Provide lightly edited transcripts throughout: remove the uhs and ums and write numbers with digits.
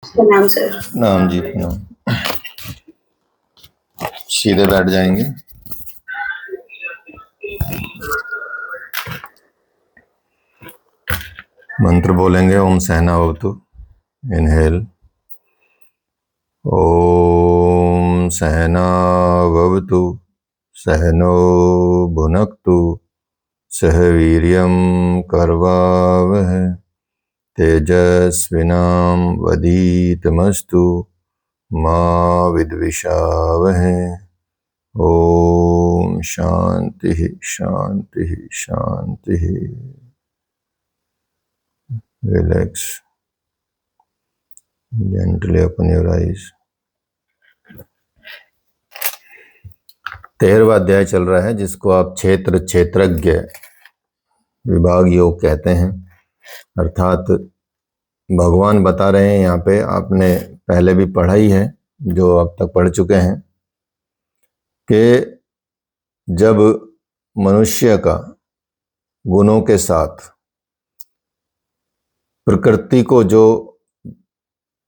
प्रणाम सर। नाम जी नाम। सीधे बैठ जाएंगे। मंत्र बोलेंगे। ओम सहना भवतु। इनहेल। ओम सहना भवतु। सहनो भुनक्तु। सह वीर्यं करवावहै। तेजस्विनां वधीतमस्तु। मा विद्विषावहै। ओम शांति शांति शांति। Relax. Gently open your eyes. 13वां अध्याय चल रहा है, जिसको आप क्षेत्रज्ञ विभाग योग कहते हैं। अर्थात भगवान बता रहे हैं यहाँ पे, आपने पहले भी पढ़ा ही है, जो अब तक पढ़ चुके हैं, कि जब मनुष्य का गुणों के साथ प्रकृति को जो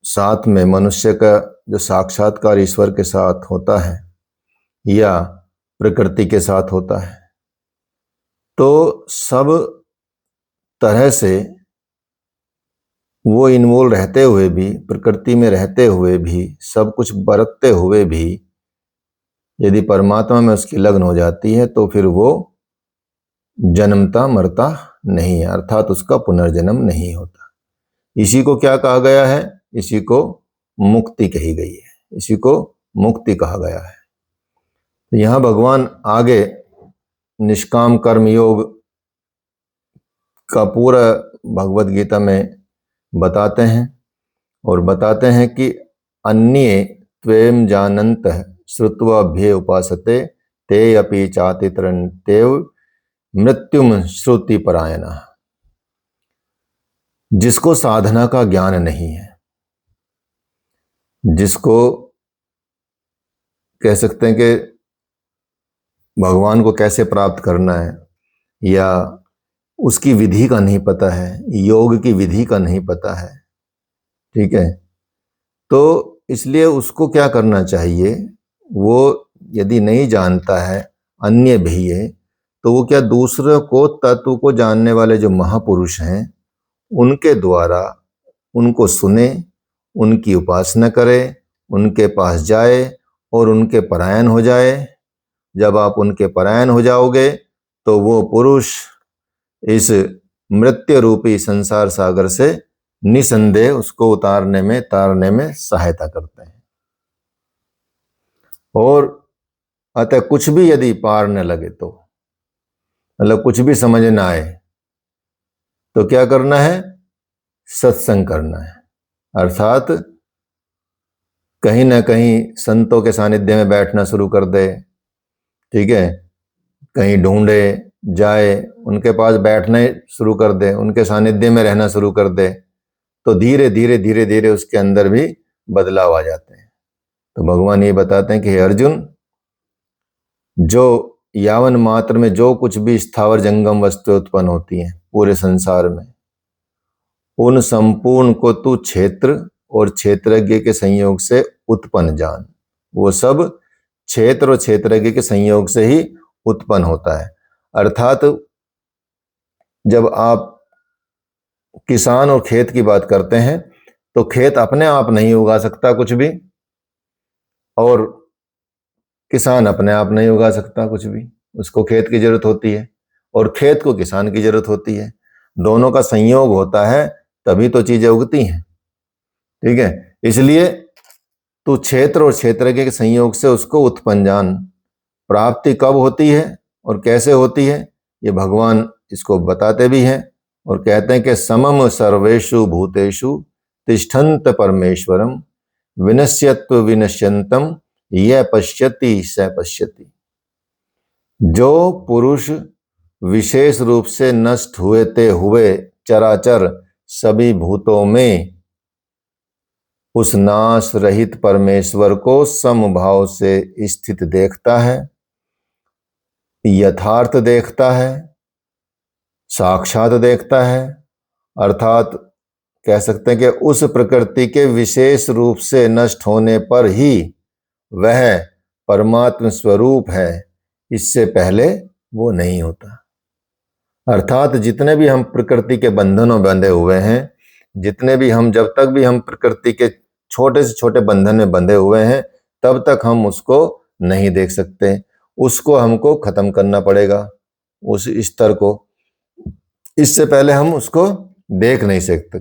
साथ में मनुष्य का जो साक्षात्कार ईश्वर के साथ होता है या प्रकृति के साथ होता है, तो सब तरह से वो इन्वॉल्व रहते हुए भी, प्रकृति में रहते हुए भी, सब कुछ बरतते हुए भी, यदि परमात्मा में उसकी लगन हो जाती है तो फिर वो जन्मता मरता नहीं है, अर्थात उसका पुनर्जन्म नहीं होता। इसी को क्या कहा गया है? इसी को मुक्ति कही गई है, इसी को मुक्ति कहा गया है। तो यहाँ भगवान आगे निष्काम कर्म योग का पूरा भगवत गीता में बताते हैं, और बताते हैं कि अन्ये त्वेम जानन्तः श्रुत्वाभ्ये उपासते ते अपि चातितरन्त्येव मृत्युम श्रुति परायणः। जिसको साधना का ज्ञान नहीं है, जिसको कह सकते हैं कि भगवान को कैसे प्राप्त करना है, या उसकी विधि का नहीं पता है, योग की विधि का नहीं पता है, ठीक है, तो इसलिए उसको क्या करना चाहिए? वो यदि नहीं जानता है, अन्य भी है, तो वो क्या दूसरों को, तत्व को जानने वाले जो महापुरुष हैं उनके द्वारा उनको सुने, उनकी उपासना करे, उनके पास जाए और उनके परायण हो जाए। जब आप उनके परायण हो जाओगे तो वो पुरुष इस मृत्यु रूपी संसार सागर से निसंदेह उसको तारने में सहायता करते हैं। और अतः कुछ भी यदि पार न लगे, तो मतलब कुछ भी समझ न आए, तो क्या करना है? सत्संग करना है। अर्थात कहीं ना कहीं संतों के सानिध्य में बैठना शुरू कर दे, ठीक है, कहीं ढूंढे जाए, उनके पास बैठना शुरू कर दे, उनके सानिध्य में रहना शुरू कर दे, तो धीरे धीरे धीरे धीरे उसके अंदर भी बदलाव आ जाते हैं। तो भगवान ये बताते हैं कि हे अर्जुन, जो यावन मात्र में जो कुछ भी स्थावर जंगम वस्तु उत्पन्न होती हैं पूरे संसार में, उन संपूर्ण को तू क्षेत्र और क्षेत्रज्ञ के संयोग से उत्पन्न जान। वो सब क्षेत्र और क्षेत्रज्ञ के संयोग से ही उत्पन्न होता है। अर्थात जब आप किसान और खेत की बात करते हैं, तो खेत अपने आप नहीं उगा सकता कुछ भी, और किसान अपने आप नहीं उगा सकता कुछ भी। उसको खेत की जरूरत होती है और खेत को किसान की जरूरत होती है। दोनों का संयोग होता है तभी तो चीजें उगती हैं, ठीक है। इसलिए तो क्षेत्र और क्षेत्रज्ञ के संयोग से उसको उत्पन्न जान। प्राप्ति कब होती है और कैसे होती है, ये भगवान इसको बताते भी हैं और कहते हैं कि समम सर्वेषु भूतेषु तिष्ठन्त परमेश्वरम विनश्यत्व विनश्यन्तम यह पश्यति स पश्यति। जो पुरुष विशेष रूप से नष्ट हुए चराचर सभी भूतों में उस नाश रहित परमेश्वर को समभाव से स्थित देखता है, यथार्थ देखता है, साक्षात देखता है, अर्थात कह सकते हैं कि उस प्रकृति के विशेष रूप से नष्ट होने पर ही वह परमात्म स्वरूप है, इससे पहले वो नहीं होता। अर्थात जितने भी हम प्रकृति के बंधनों में बंधे हुए हैं, जितने भी हम, जब तक भी हम प्रकृति के छोटे से छोटे बंधन में बंधे हुए हैं, तब तक हम उसको नहीं देख सकते। उसको हमको खत्म करना पड़ेगा, उस स्तर को। इससे पहले हम उसको देख नहीं सकते।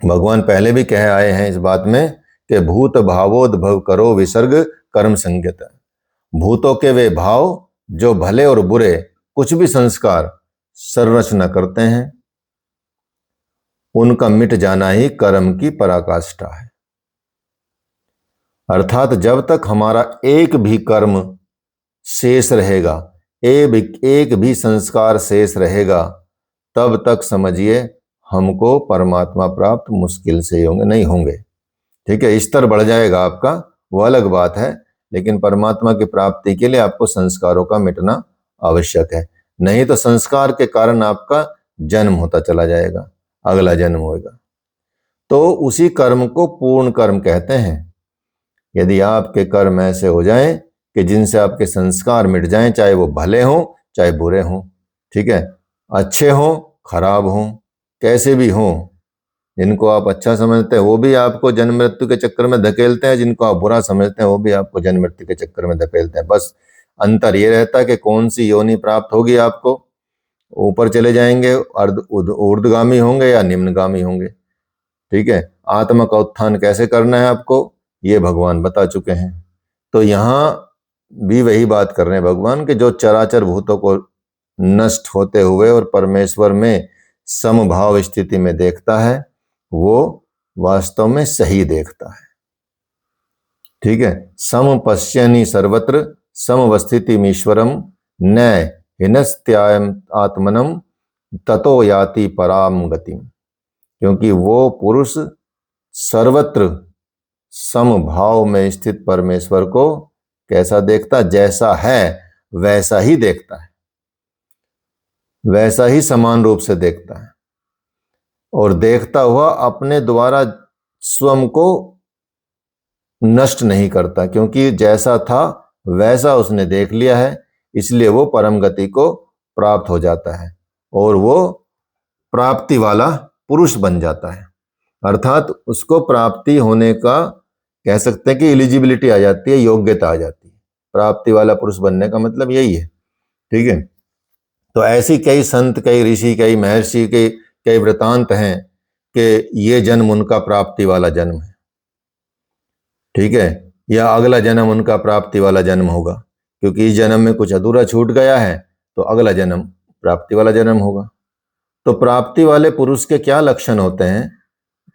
भगवान पहले भी कह आए हैं इस बात में कि भूत भावोद्भव करो विसर्ग कर्म संज्ञत। भूतों के वे भाव जो भले और बुरे कुछ भी संस्कार संरचना करते हैं, उनका मिट जाना ही कर्म की पराकाष्ठा है। अर्थात जब तक हमारा एक भी कर्म शेष रहेगा, एक भी संस्कार शेष रहेगा, तब तक समझिए हमको परमात्मा प्राप्त मुश्किल से होंगे, नहीं होंगे। ठीक है, स्तर बढ़ जाएगा आपका, वो अलग बात है, लेकिन परमात्मा की प्राप्ति के लिए आपको संस्कारों का मिटना आवश्यक है। नहीं तो संस्कार के कारण आपका जन्म होता चला जाएगा, अगला जन्म होगा। तो उसी कर्म को पूर्ण कर्म कहते हैं। यदि आपके कर्म ऐसे हो जाएं कि जिनसे आपके संस्कार मिट जाएं, चाहे वो भले हों चाहे बुरे हों, ठीक है, अच्छे हों खराब हों, कैसे भी हों, जिनको आप अच्छा समझते हैं वो भी आपको जन्म मृत्यु के चक्कर में धकेलते हैं, जिनको आप बुरा समझते हैं वो भी आपको जन्म मृत्यु के चक्कर में धकेलते हैं। बस अंतर ये रहता है कि कौन सी योनि प्राप्त होगी आपको, ऊपर चले जाएंगे, ऊर्ध्वगामी होंगे या निम्नगामी होंगे। ठीक है, आत्मा का उत्थान कैसे करना है आपको, ये भगवान बता चुके हैं। तो यहाँ भी वही बात कर रहे हैं भगवान कि जो चराचर भूतों को नष्ट होते हुए और परमेश्वर में समभाव स्थिति में देखता है, वो वास्तव में सही देखता है। ठीक है, सम पश्यनि सर्वत्र समवस्थितिमीश्वरम न हिनस्त्यायम आत्मनम ततो याति पराम गतिम। क्योंकि वो पुरुष सर्वत्र समभाव में स्थित परमेश्वर को कैसा देखता, जैसा है वैसा ही देखता है, वैसा ही समान रूप से देखता है, और देखता हुआ अपने द्वारा स्वयं को नष्ट नहीं करता, क्योंकि जैसा था वैसा उसने देख लिया है, इसलिए वो परम गति को प्राप्त हो जाता है और वो प्राप्ति वाला पुरुष बन जाता है। अर्थात उसको प्राप्ति होने का कह सकते हैं कि एलिजिबिलिटी आ जाती है, योग्यता आ जाती है। प्राप्ति वाला पुरुष बनने का मतलब यही है। ठीक है, तो ऐसी कई संत, कई ऋषि, कई महर्षि के कई वृतांत हैं कि ये जन्म उनका प्राप्ति वाला जन्म है। ठीक है, या अगला जन्म उनका प्राप्ति वाला जन्म होगा, क्योंकि इस जन्म में कुछ अधूरा छूट गया है, तो अगला जन्म प्राप्ति वाला जन्म होगा। तो प्राप्ति वाले पुरुष के क्या लक्षण होते हैं,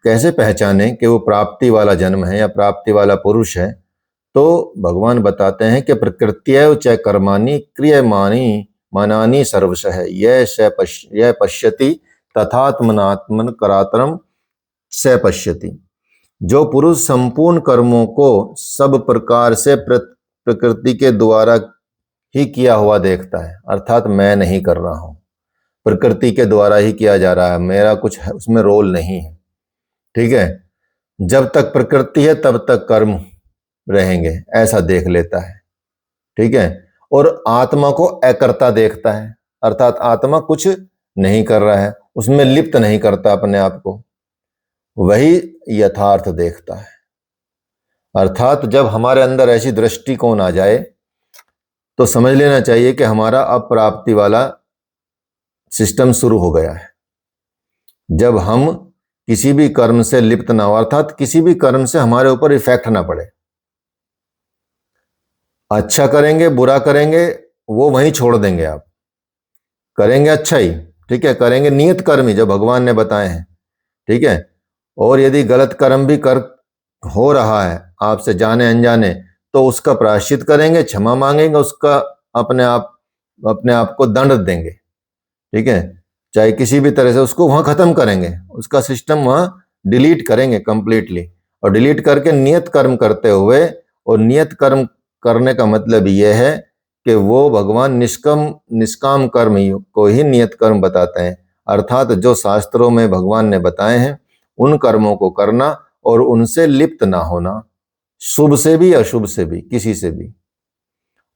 कैसे पहचाने कि वो प्राप्ति वाला जन्म है या प्राप्ति वाला पुरुष है? तो भगवान बताते हैं कि प्रकृत्यैव च कर्माणि क्रियमाणि मानानि सर्वशः यह पश्यति तथात्मनात्मन करातरम स पश्यति। जो पुरुष संपूर्ण कर्मों को सब प्रकार से प्रकृति के द्वारा ही किया हुआ देखता है, अर्थात मैं नहीं कर रहा हूं, प्रकृति के द्वारा ही किया जा रहा है, मेरा कुछ उसमें रोल नहीं है। ठीक है, जब तक प्रकृति है तब तक कर्म रहेंगे, ऐसा देख लेता है। ठीक है, और आत्मा को अकर्ता देखता है, अर्थात आत्मा कुछ नहीं कर रहा है, उसमें लिप्त नहीं करता अपने आप को, वही यथार्थ देखता है। अर्थात जब हमारे अंदर ऐसी दृष्टिकोण आ जाए तो समझ लेना चाहिए कि हमारा अब प्राप्ति वाला सिस्टम शुरू हो गया है। जब हम किसी भी कर्म से लिप्त ना हो, अर्थात किसी भी कर्म से हमारे ऊपर इफेक्ट ना पड़े, अच्छा करेंगे बुरा करेंगे वो वहीं छोड़ देंगे, आप करेंगे अच्छा ही, ठीक है, करेंगे नियत कर्म ही जो भगवान ने बताए हैं। ठीक है, और यदि गलत कर्म भी कर हो रहा है आपसे जाने अनजाने, तो उसका प्रायश्चित करेंगे, क्षमा मांगेंगे, उसका अपने आप को दंड देंगे। ठीक है, चाहे किसी भी तरह से उसको वहां खत्म करेंगे, उसका सिस्टम वहां डिलीट करेंगे कंप्लीटली, और डिलीट करके नियत कर्म करते हुए, और नियत कर्म करने का मतलब यह है कि वो भगवान निष्काम कर्म को ही नियत कर्म बताते हैं। अर्थात जो शास्त्रों में भगवान ने बताए हैं उन कर्मों को करना और उनसे लिप्त ना होना, शुभ से भी अशुभ से भी, किसी से भी।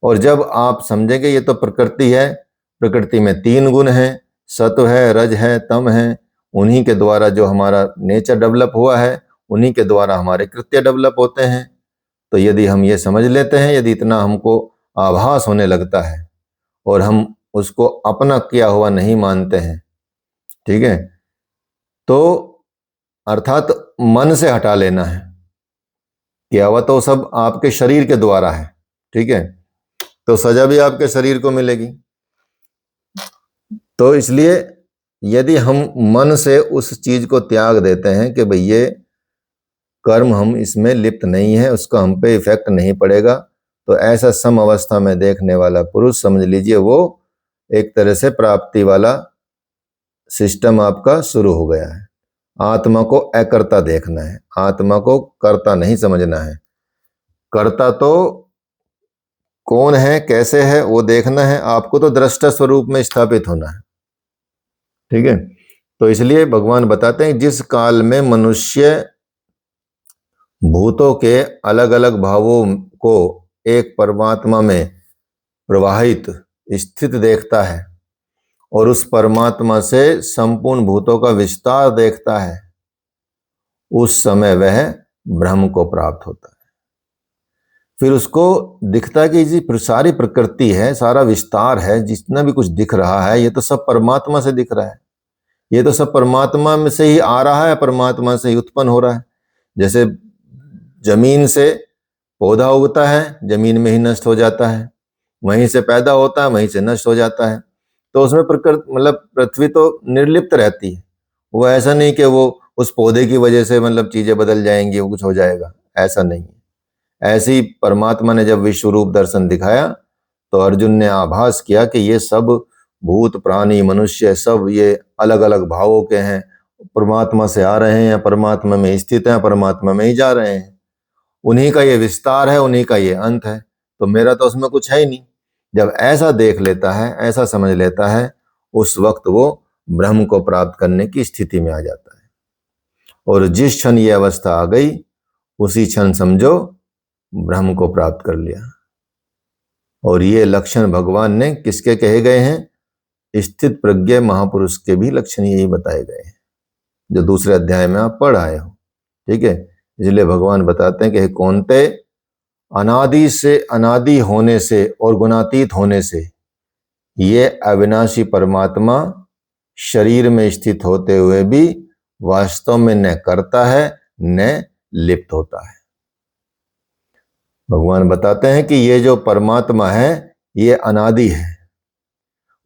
और जब आप समझेंगे ये तो प्रकृति है, प्रकृति में 3 गुण हैं, सत्व है, रज है, तम है, उन्हीं के द्वारा जो हमारा नेचर डेवलप हुआ है, उन्हीं के द्वारा हमारे कृत्य डेवलप होते हैं। तो यदि हम ये समझ लेते हैं, यदि इतना हमको आभास होने लगता है और हम उसको अपना किया हुआ नहीं मानते हैं, ठीक है, तो अर्थात मन से हटा लेना है, किया हुआ तो सब आपके शरीर के द्वारा है, ठीक है, तो सजा भी आपके शरीर को मिलेगी। तो इसलिए यदि हम मन से उस चीज को त्याग देते हैं कि भाई ये कर्म हम इसमें लिप्त नहीं है, उसका हम पे इफेक्ट नहीं पड़ेगा, तो ऐसा सम अवस्था में देखने वाला पुरुष समझ लीजिए वो एक तरह से प्राप्ति वाला सिस्टम आपका शुरू हो गया है। आत्मा को अकर्ता देखना है, आत्मा को कर्ता नहीं समझना है। कर्ता तो कौन है, कैसे है, वो देखना है, आपको तो दृष्टा स्वरूप में स्थापित होना है, ठीक है। तो इसलिए भगवान बताते हैं जिस काल में मनुष्य भूतों के अलग अलग भावों को एक परमात्मा में प्रवाहित स्थित देखता है और उस परमात्मा से संपूर्ण भूतों का विस्तार देखता है, उस समय वह ब्रह्म को प्राप्त होता है। फिर उसको दिखता है कि जी सारी प्रकृति है, सारा विस्तार है, जितना भी कुछ दिख रहा है ये तो सब परमात्मा से दिख रहा है, ये तो सब परमात्मा में से ही आ रहा है, परमात्मा से ही उत्पन्न हो रहा है। जैसे जमीन से पौधा उगता है, जमीन में ही नष्ट हो जाता है, वहीं से पैदा होता है, वहीं से नष्ट हो जाता है। तो उसमें प्रकृति मतलब पृथ्वी तो निर्लिप्त रहती है, वो ऐसा नहीं कि वो उस पौधे की वजह से मतलब चीजें बदल जाएंगी, वो कुछ हो जाएगा, ऐसा नहीं। ऐसी परमात्मा ने जब विश्व रूप दर्शन दिखाया तो अर्जुन ने आभास किया कि ये सब भूत प्राणी मनुष्य सब ये अलग अलग भावों के हैं, परमात्मा से आ रहे हैं, परमात्मा में स्थित हैं, परमात्मा में ही जा रहे हैं, उन्हीं का ये विस्तार है, उन्हीं का ये अंत है, तो मेरा तो उसमें कुछ है ही नहीं। जब ऐसा देख लेता है, ऐसा समझ लेता है, उस वक्त वो ब्रह्म को प्राप्त करने की स्थिति में आ जाता है। और जिस क्षण ये अवस्था आ गई उसी क्षण समझो ब्रह्म को प्राप्त कर लिया। और ये लक्षण भगवान ने किसके कहे गए हैं? स्थित प्रज्ञ महापुरुष के भी लक्षण यही बताए गए हैं, जो दूसरे अध्याय में आप पढ़ आए हो, ठीक है। इसलिए भगवान बताते हैं कि कौनते अनादि से, अनादि होने से और गुणातीत होने से ये अविनाशी परमात्मा शरीर में स्थित होते हुए भी वास्तव में न करता है न लिप्त होता है। भगवान बताते हैं कि ये जो परमात्मा है ये अनादि है,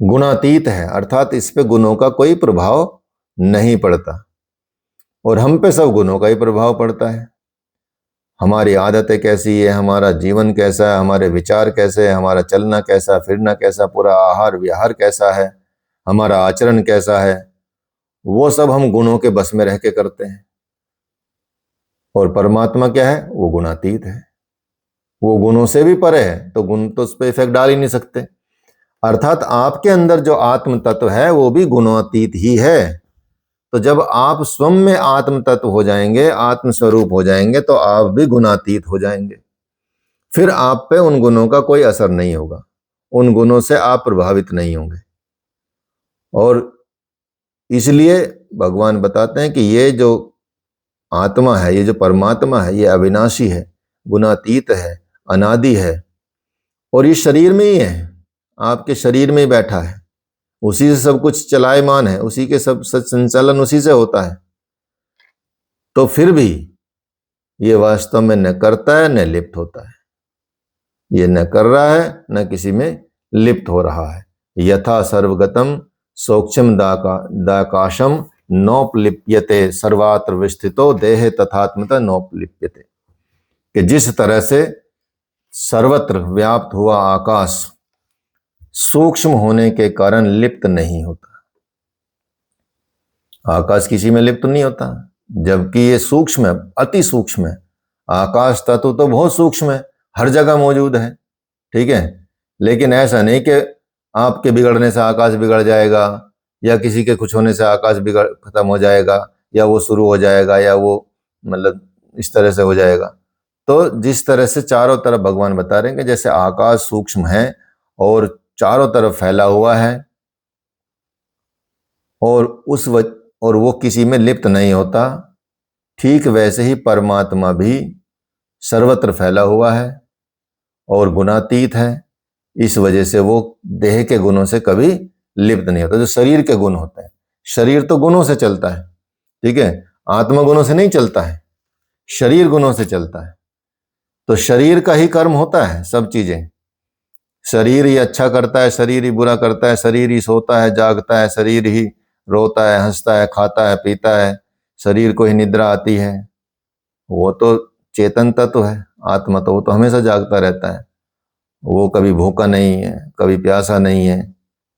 गुणातीत है, अर्थात इस पे गुणों का कोई प्रभाव नहीं पड़ता, और हम पे सब गुणों का ही प्रभाव पड़ता है। हमारी आदतें कैसी है, हमारा जीवन कैसा है, हमारे विचार कैसे है, हमारा चलना कैसा, फिरना कैसा, पूरा आहार विहार कैसा है, हमारा आचरण कैसा है, वो सब हम गुणों के बस में रह के करते हैं। और परमात्मा क्या है? वो गुणातीत है, वो गुणों से भी परे है, तो गुण तो उस पर इफेक्ट डाल ही नहीं सकते। अर्थात आपके अंदर जो आत्म तत्व है वो भी गुणातीत ही है। तो जब आप स्वयं में आत्म तत्व हो जाएंगे, आत्म स्वरूप हो जाएंगे, तो आप भी गुणातीत हो जाएंगे। फिर आप पे उन गुणों का कोई असर नहीं होगा, उन गुणों से आप प्रभावित नहीं होंगे। और इसलिए भगवान बताते हैं कि ये जो आत्मा है, ये जो परमात्मा है, ये अविनाशी है, गुणातीत है, अनादि है, और ये शरीर में ही है, आपके शरीर में ही बैठा है, उसी से सब कुछ चलायमान है, उसी के सब संचालन उसी से होता है। तो फिर भी ये वास्तव में न करता है न लिप्त होता है, ये न कर रहा है न किसी में लिप्त हो रहा है। यथा सर्वगतम सोक्षम दाकाशम नोपलिप्यते सर्वात्र विस्थितो देहे तथात्मता नोपलिप्यते, कि जिस तरह से सर्वत्र व्याप्त हुआ आकाश सूक्ष्म होने के कारण लिप्त नहीं होता, आकाश किसी में लिप्त नहीं होता, जबकि ये सूक्ष्म है, अति सूक्ष्म है। आकाश तत्व तो बहुत सूक्ष्म है, हर जगह मौजूद है, ठीक है। लेकिन ऐसा नहीं कि आपके बिगड़ने से आकाश बिगड़ जाएगा या किसी के कुछ होने से आकाश बिगड़ खत्म हो जाएगा, या वो शुरू हो जाएगा, या वो मतलब इस तरह से हो जाएगा। तो जिस तरह से चारों तरफ भगवान बता रहे हैं कि जैसे आकाश सूक्ष्म है और चारों तरफ फैला हुआ है, और और वो किसी में लिप्त नहीं होता, ठीक वैसे ही परमात्मा भी सर्वत्र फैला हुआ है और गुणातीत है। इस वजह से वो देह के गुणों से कभी लिप्त नहीं होता। जो शरीर के गुण होते हैं, शरीर तो गुणों से चलता है, ठीक है, आत्मा गुणों से नहीं चलता है, शरीर गुणों से चलता है। तो शरीर का ही कर्म होता है सब चीजें। शरीर ही अच्छा करता है, शरीर ही बुरा करता है, शरीर ही सोता है, जागता है, शरीर ही रोता है, हंसता है, खाता है, पीता है, शरीर को ही निद्रा आती है। वो तो चेतन तत्व है, आत्मा तो वो तो हमेशा जागता रहता है। वो कभी भूखा नहीं है, कभी प्यासा नहीं है,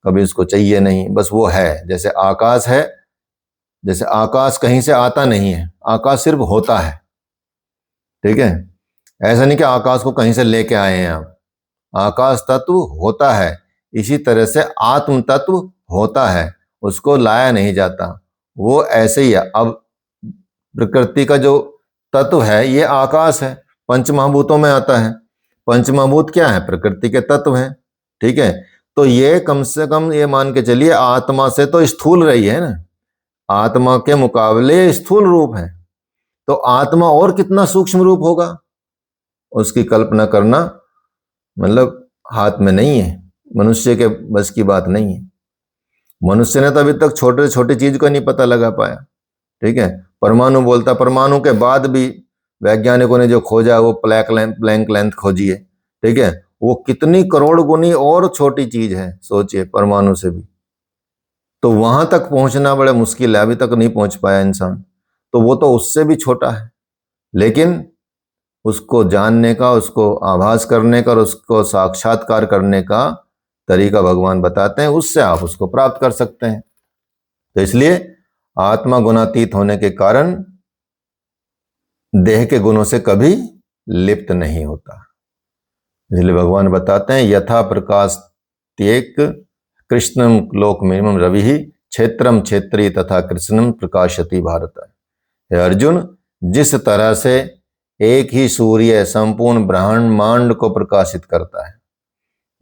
कभी उसको चाहिए नहीं, बस वो है। जैसे आकाश है, जैसे आकाश कहीं से आता नहीं है, आकाश सिर्फ होता है, ठीक है। ऐसा नहीं कि आकाश को कहीं से लेके आए हैं आप, आकाश तत्व होता है। इसी तरह से आत्म तत्व होता है, उसको लाया नहीं जाता, वो ऐसे ही है। अब प्रकृति का जो तत्व है ये आकाश है, पंचमहाभूतों में आता है। पंचमहाभूत क्या है? प्रकृति के तत्व हैं, ठीक है। तो ये कम से कम ये मान के चलिए आत्मा से तो स्थूल रही है ना, आत्मा के मुकाबले स्थूल रूप है। तो आत्मा और कितना सूक्ष्म रूप होगा, उसकी कल्पना करना मतलब हाथ में नहीं है, मनुष्य के बस की बात नहीं है। मनुष्य ने तो अभी तक छोटे छोटे चीज को नहीं पता लगा पाया, ठीक है। परमाणु बोलता, परमाणु के बाद भी वैज्ञानिकों ने जो खोजा वो प्लैंक लेंथ खोजी है, ठीक है। वो कितनी करोड़ गुनी और छोटी चीज है, सोचिए, परमाणु से भी। तो वहां तक पहुंचना बड़ा मुश्किल है, अभी तक नहीं पहुंच पाया इंसान। तो वो तो उससे भी छोटा है, लेकिन उसको जानने का, उसको आभास करने का और उसको साक्षात्कार करने का तरीका भगवान बताते हैं, उससे आप उसको प्राप्त कर सकते हैं। तो इसलिए आत्मा गुणातीत होने के कारण देह के गुणों से कभी लिप्त नहीं होता। इसलिए भगवान बताते हैं यथा प्रकाश त्येक कृष्णम लोक मिमम रवि क्षेत्रम क्षेत्री तथा कृष्णम प्रकाशति भारत। हे अर्जुन, जिस तरह से एक ही सूर्य संपूर्ण ब्रह्मांड को प्रकाशित करता है,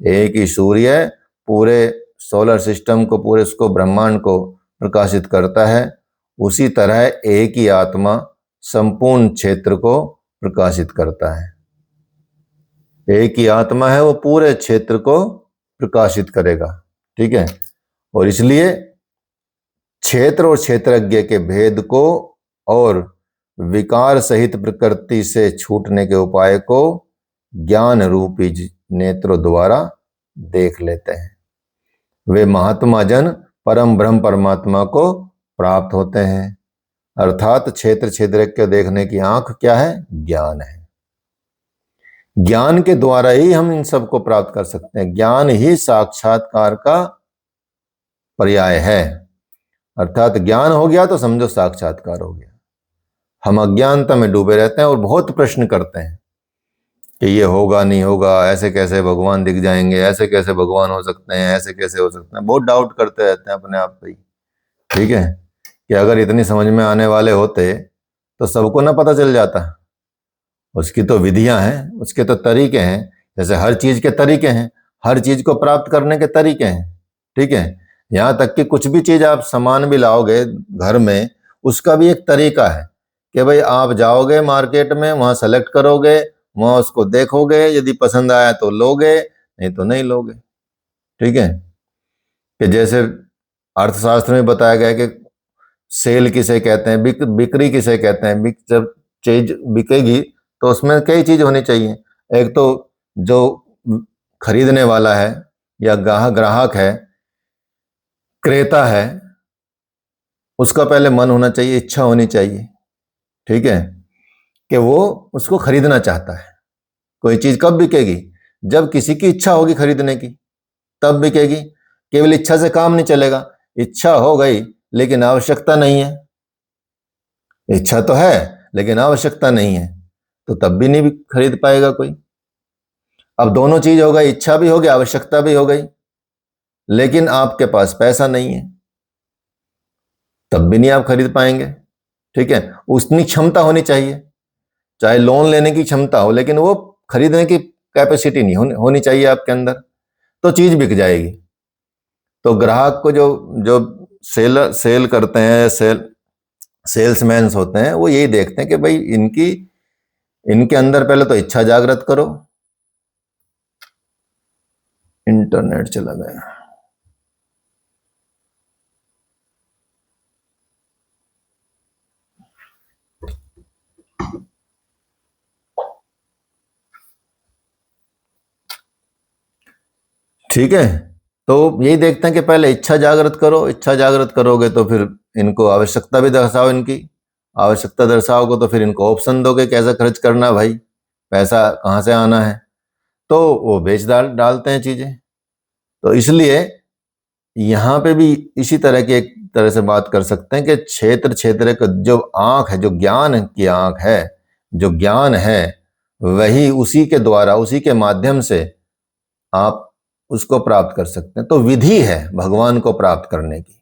एक ही सूर्य पूरे सोलर सिस्टम को, पूरे उसको ब्रह्मांड को प्रकाशित करता है, उसी तरह एक ही आत्मा संपूर्ण क्षेत्र को प्रकाशित करता है। एक ही आत्मा है, वो पूरे क्षेत्र को प्रकाशित करेगा, ठीक है। और इसलिए क्षेत्र और क्षेत्रज्ञ के भेद को और विकार सहित प्रकृति से छूटने के उपाय को ज्ञान रूपी नेत्रों द्वारा देख लेते हैं। वे महात्मा जन परम ब्रह्म परमात्मा को प्राप्त होते हैं। अर्थात क्षेत्र क्षेत्रज्ञ को देखने की आंख क्या है? ज्ञान है। ज्ञान के द्वारा ही हम इन सब को प्राप्त कर सकते हैं। ज्ञान ही साक्षात्कार का पर्याय है। अर्थात ज्ञान हो गया तो समझो साक्षात्कार हो गया। हम अज्ञानता में डूबे रहते हैं और बहुत प्रश्न करते हैं कि ये होगा नहीं होगा, ऐसे कैसे भगवान दिख जाएंगे, ऐसे कैसे भगवान हो सकते हैं, ऐसे कैसे हो सकते हैं, बहुत डाउट करते रहते हैं अपने आप पे ही, ठीक है। कि अगर इतनी समझ में आने वाले होते तो सबको ना पता चल जाता। उसकी तो विधियां हैं, उसके तो तरीके हैं, जैसे हर चीज के तरीके हैं, हर चीज को प्राप्त करने के तरीके हैं, ठीक है। यहाँ तक कि कुछ भी चीज आप सामान भी लाओगे घर में, उसका भी एक तरीका है कि भाई आप जाओगे मार्केट में, वहां सेलेक्ट करोगे, वहां उसको देखोगे, यदि पसंद आया तो लोगे, नहीं तो नहीं लोगे, ठीक है। कि जैसे अर्थशास्त्र में बताया गया कि सेल किसे कहते हैं, बिक्री किसे कहते हैं। जब चीज बिकेगी तो उसमें कई चीज होनी चाहिए। एक तो जो खरीदने वाला है या ग्राहक है, क्रेता है, उसका पहले मन होना चाहिए, इच्छा होनी चाहिए, ठीक है, कि वो उसको खरीदना चाहता है। कोई चीज कब बिकेगी? जब किसी की इच्छा होगी खरीदने की, तब बिकेगी। केवल इच्छा से काम नहीं चलेगा। इच्छा हो गई लेकिन आवश्यकता नहीं है, इच्छा तो है लेकिन आवश्यकता नहीं है, तो तब भी नहीं खरीद पाएगा कोई। अब दोनों चीज हो गई, इच्छा भी हो गई, आवश्यकता भी हो गई, लेकिन आपके पास पैसा नहीं है, तब भी नहीं आप खरीद पाएंगे। ठीक है, उतनी क्षमता होनी चाहिए, चाहे लोन लेने की क्षमता हो, लेकिन वो खरीदने की कैपेसिटी नहीं होनी चाहिए आपके अंदर, तो चीज बिक जाएगी। तो ग्राहक को जो जो सेल करते हैं, सेल्समैन होते हैं, वो यही देखते हैं कि भाई इनके अंदर पहले तो इच्छा जागृत करो। इंटरनेट चला गया। ठीक है, तो यही देखते हैं कि पहले इच्छा जागृत करो, इच्छा जागृत करोगे तो फिर इनको आवश्यकता भी दर्शाओ, इनकी आवश्यकता दर्शाओगे तो फिर इनको ऑप्शन दोगे कैसा खर्च करना, भाई पैसा कहाँ से आना है, तो वो बेच डालते हैं चीजें। तो इसलिए यहाँ पे भी इसी तरह की एक तरह से बात कर सकते हैं कि क्षेत्र क्षेत्र का जो आंख है, जो ज्ञान की आंख है, जो ज्ञान है, वही उसी के द्वारा, उसी के माध्यम से आप उसको प्राप्त कर सकते हैं। तो विधि है भगवान को प्राप्त करने की,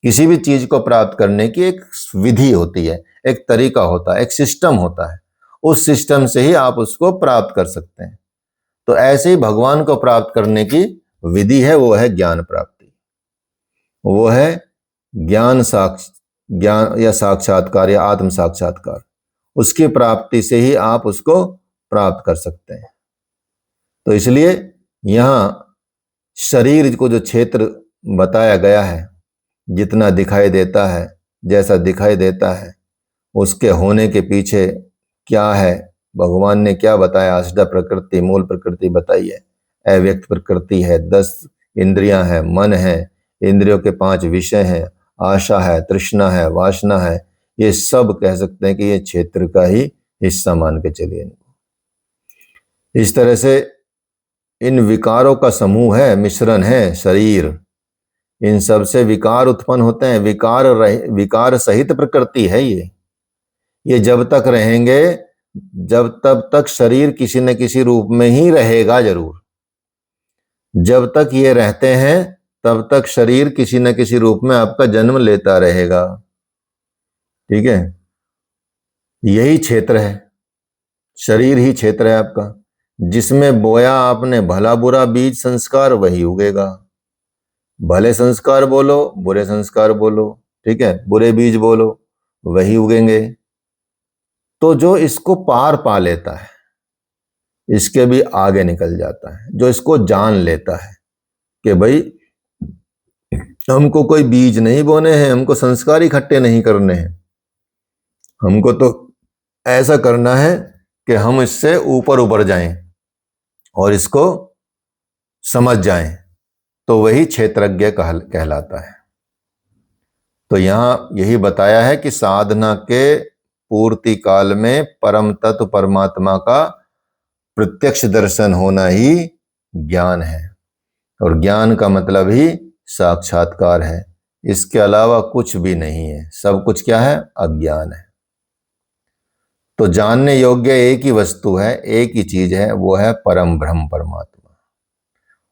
किसी भी चीज को प्राप्त करने की एक विधि होती है, एक तरीका होता है, एक सिस्टम होता है, उस सिस्टम से ही आप उसको प्राप्त कर सकते हैं। तो ऐसे ही भगवान को प्राप्त करने की विधि है, वो है ज्ञान प्राप्ति, वो है ज्ञान या साक्षात्कार या आत्म साक्षात्कार, उसकी प्राप्ति से ही आप उसको प्राप्त कर सकते हैं। तो इसलिए यहां शरीर को जो क्षेत्र बताया गया है, जितना दिखाई देता है, जैसा दिखाई देता है, उसके होने के पीछे क्या है, भगवान ने क्या बताया, अष्टा प्रकृति, मूल प्रकृति बताई है, अव्यक्त प्रकृति है, 10 इंद्रियां हैं, मन है, इंद्रियों के 5 विषय हैं, आशा है, तृष्णा है, वासना है, ये सब कह सकते हैं कि ये क्षेत्र का ही हिस्सा मान के चलिए इनको। इस तरह से इन विकारों का समूह है, मिश्रण है शरीर, इन सब से विकार उत्पन्न होते हैं, विकार सहित प्रकृति है ये जब तक रहेंगे, तब तक शरीर किसी न किसी रूप में ही रहेगा जरूर, जब तक ये रहते हैं तब तक शरीर किसी न किसी रूप में आपका जन्म लेता रहेगा। ठीक है, यही क्षेत्र है, शरीर ही क्षेत्र है आपका, जिसमें बोया आपने भला बुरा बीज संस्कार, वही उगेगा। भले संस्कार बोलो, बुरे संस्कार बोलो, ठीक है, बुरे बीज बोलो, वही उगेंगे। तो जो इसको पार पा लेता है, इसके भी आगे निकल जाता है, जो इसको जान लेता है कि भाई हमको कोई बीज नहीं बोने हैं, हमको संस्कार इकट्ठे नहीं करने हैं, हमको तो ऐसा करना है कि हम इससे ऊपर ऊपर जाएं और इसको समझ जाएं, तो वही क्षेत्रज्ञ कहलाता है। तो यहां यही बताया है कि साधना के पूर्ति काल में परम तत्व परमात्मा का प्रत्यक्ष दर्शन होना ही ज्ञान है, और ज्ञान का मतलब ही साक्षात्कार है, इसके अलावा कुछ भी नहीं है, सब कुछ क्या है, अज्ञान है। तो जानने योग्य एक ही वस्तु है, एक ही चीज है, वो है परम ब्रह्म परमात्मा।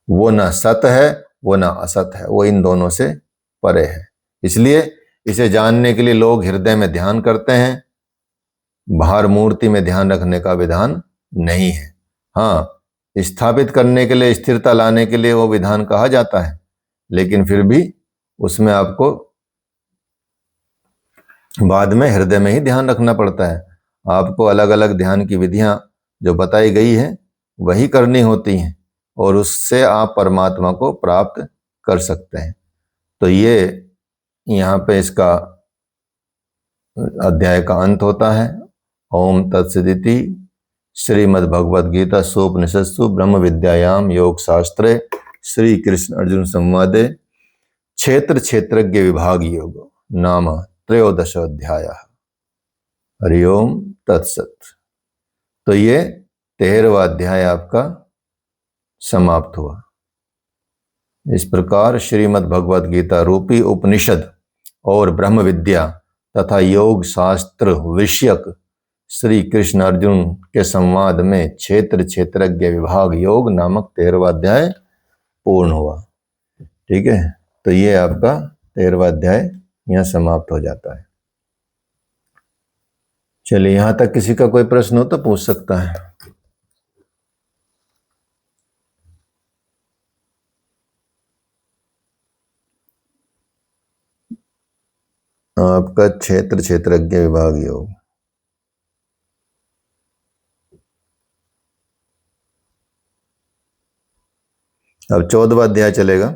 वो ना सत है, वो ना असत है, वो इन दोनों से परे है। इसलिए इसे जानने के लिए लोग हृदय में ध्यान करते हैं, बाहर मूर्ति में ध्यान रखने का विधान नहीं है। हाँ, स्थापित करने के लिए, स्थिरता लाने के लिए वो विधान कहा जाता है, लेकिन फिर भी उसमें आपको बाद में हृदय में ही ध्यान रखना पड़ता है। आपको अलग अलग ध्यान की विधियां जो बताई गई है वही करनी होती हैं, और उससे आप परमात्मा को प्राप्त कर सकते हैं। तो ये यहाँ पे इसका अध्याय का अंत होता है। ओम तत्सदिति। श्रीमद्भगवद्गीता सोपनिषत्सु ब्रह्म विद्यायाम योग शास्त्रे श्री कृष्ण अर्जुन संवादे क्षेत्र क्षेत्रज्ञ विभाग योग नाम 13 अध्यायः। हरिओम तत्सत। तो ये 13वां अध्याय आपका समाप्त हुआ। इस प्रकार श्रीमद् भगवद गीता रूपी उपनिषद और ब्रह्म विद्या तथा योग शास्त्र विषयक श्री कृष्ण अर्जुन के संवाद में क्षेत्र क्षेत्रज्ञ विभाग योग नामक 13वां अध्याय पूर्ण हुआ। ठीक है, तो ये आपका 13वां अध्याय यहाँ समाप्त हो जाता है। चलिए, यहां तक किसी का कोई प्रश्न हो तो पूछ सकता है। आपका क्षेत्र क्षेत्रज्ञ विभाग योग। अब 14वां अध्याय चलेगा।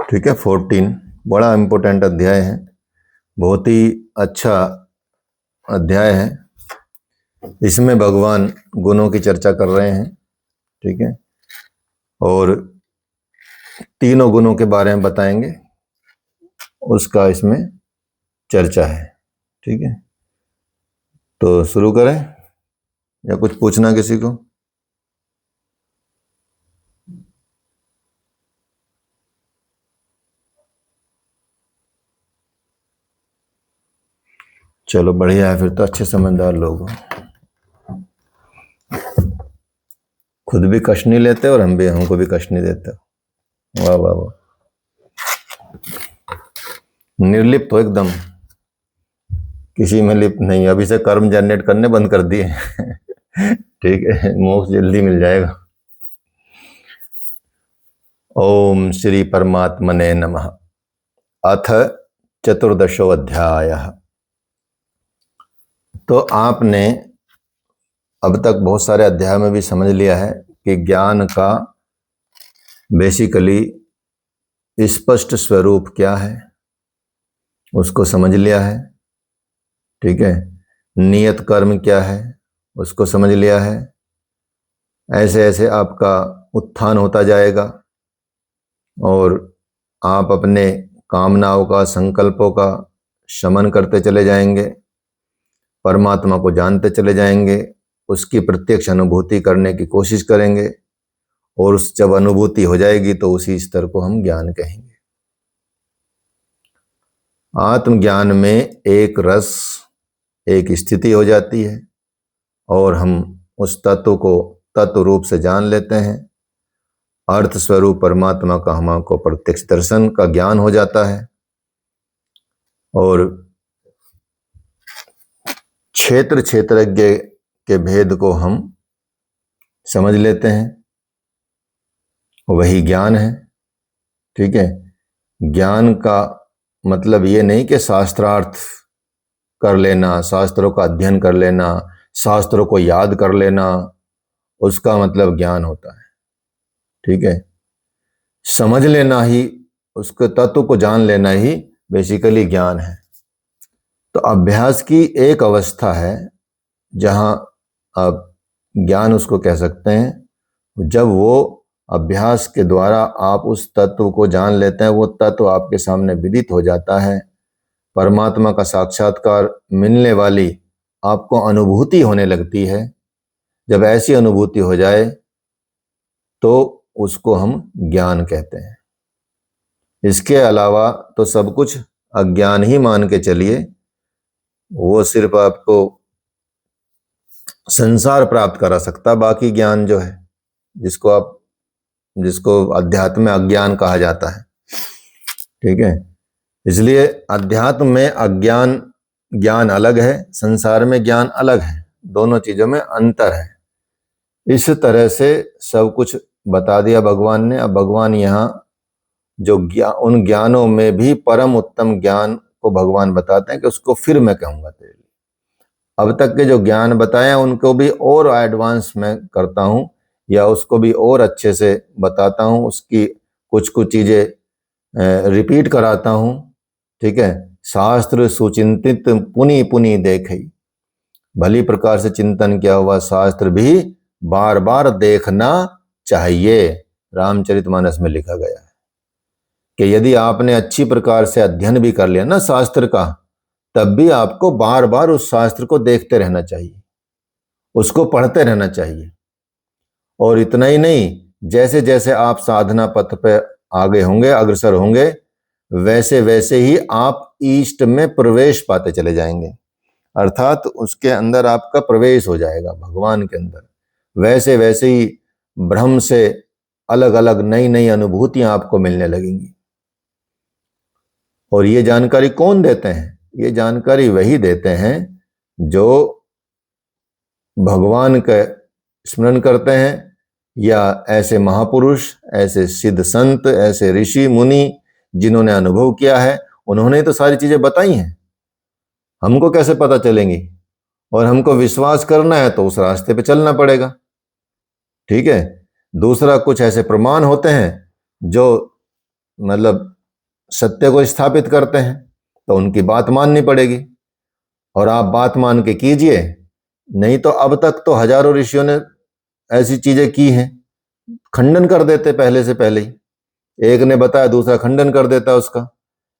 ठीक है, 14 बड़ा इंपॉर्टेंट अध्याय है, बहुत ही अच्छा अध्याय है। इसमें भगवान गुणों की चर्चा कर रहे हैं। ठीक है, और तीनों गुणों के बारे में बताएंगे, उसका इसमें चर्चा है। ठीक है, तो शुरू करें या कुछ पूछना किसी को? चलो बढ़िया है, फिर तो अच्छे समझदार लोग हो। खुद भी कष्ट नहीं लेते और हमको भी कष्ट नहीं देते। वाह वाह वाह, निर्लिप्त हो एकदम, किसी में लिप्त नहीं। अभी से कर्म जनरेट करने बंद कर दिए। ठीक है, मोक्ष जल्दी मिल जाएगा। ओम श्री परमात्मने नमः। अथ चतुर्दशो अध्यायः। तो आपने अब तक बहुत सारे अध्याय में भी समझ लिया है कि ज्ञान का बेसिकली स्पष्ट स्वरूप क्या है, उसको समझ लिया है। ठीक है, नियत कर्म क्या है उसको समझ लिया है। ऐसे ऐसे आपका उत्थान होता जाएगा और आप अपने कामनाओं का, संकल्पों का शमन करते चले जाएंगे, परमात्मा को जानते चले जाएंगे, उसकी प्रत्यक्ष अनुभूति करने की कोशिश करेंगे, और उस जब अनुभूति हो जाएगी तो उसी स्तर को हम ज्ञान कहेंगे। आत्मज्ञान में एक रस, एक स्थिति हो जाती है और हम उस तत्व को तत्व रूप से जान लेते हैं। अर्थ स्वरूप परमात्मा का हमको प्रत्यक्ष दर्शन का ज्ञान हो जाता है और क्षेत्र क्षेत्रज्ञ के भेद को हम समझ लेते हैं, वही ज्ञान है। ठीक है, ज्ञान का मतलब ये नहीं कि शास्त्रार्थ कर लेना, शास्त्रों का अध्ययन कर लेना, शास्त्रों को याद कर लेना, उसका मतलब ज्ञान होता है। ठीक है, समझ लेना ही, उसके तत्व को जान लेना ही बेसिकली ज्ञान है। तो अभ्यास की एक अवस्था है जहां आप ज्ञान उसको कह सकते हैं, जब वो अभ्यास के द्वारा आप उस तत्व को जान लेते हैं, वो तत्व आपके सामने विदित हो जाता है, परमात्मा का साक्षात्कार मिलने वाली आपको अनुभूति होने लगती है। जब ऐसी अनुभूति हो जाए तो उसको हम ज्ञान कहते हैं। इसके अलावा तो सब कुछ अज्ञान ही मान के चलिए, वो सिर्फ आपको संसार प्राप्त करा सकता। बाकी ज्ञान जो है, जिसको अध्यात्म में अज्ञान कहा जाता है। ठीक है, इसलिए अध्यात्म में अज्ञान ज्ञान अलग है, संसार में ज्ञान अलग है, दोनों चीजों में अंतर है। इस तरह से सब कुछ बता दिया भगवान ने। अब भगवान यहाँ जो उन ज्ञानों में भी परम उत्तम ज्ञान को भगवान बताते हैं कि उसको फिर मैं कहूंगा तेरे लिए। अब तक के जो ज्ञान बताए हैं उनको भी और एडवांस में करता हूं, या उसको भी और अच्छे से बताता हूं, उसकी कुछ कुछ चीजें रिपीट कराता हूं। ठीक है, शास्त्र सुचिंतित पुनि पुनि देखे, भली प्रकार से चिंतन किया हुआ शास्त्र भी बार बार देखना चाहिए। रामचरितमानस में लिखा गया है कि यदि आपने अच्छी प्रकार से अध्ययन भी कर लिया ना शास्त्र का, तब भी आपको बार बार उस शास्त्र को देखते रहना चाहिए, उसको पढ़ते रहना चाहिए। और इतना ही नहीं, जैसे जैसे आप साधना पथ पे आगे होंगे, अग्रसर होंगे, वैसे वैसे ही आप ईष्ट में प्रवेश पाते चले जाएंगे, अर्थात उसके अंदर आपका प्रवेश हो जाएगा भगवान के अंदर। वैसे वैसे ही ब्रह्म से अलग अलग नई नई अनुभूतियां आपको मिलने लगेंगी। और ये जानकारी कौन देते हैं? ये जानकारी वही देते हैं जो भगवान का स्मरण करते हैं, या ऐसे महापुरुष, ऐसे सिद्ध संत, ऐसे ऋषि मुनि जिन्होंने अनुभव किया है, उन्होंने तो सारी चीजें बताई हैं। हमको कैसे पता चलेंगी? और हमको विश्वास करना है तो उस रास्ते पे चलना पड़ेगा। ठीक है। दूसरा, कुछ ऐसे प्रमाण होते हैं जो मतलब सत्य को स्थापित करते हैं, तो उनकी बात माननी पड़ेगी, और आप बात मान के कीजिए। नहीं तो अब तक तो हजारों ऋषियों ने ऐसी चीजें की हैं, खंडन कर देते पहले से पहले ही। एक ने बताया, दूसरा खंडन कर देता है उसका,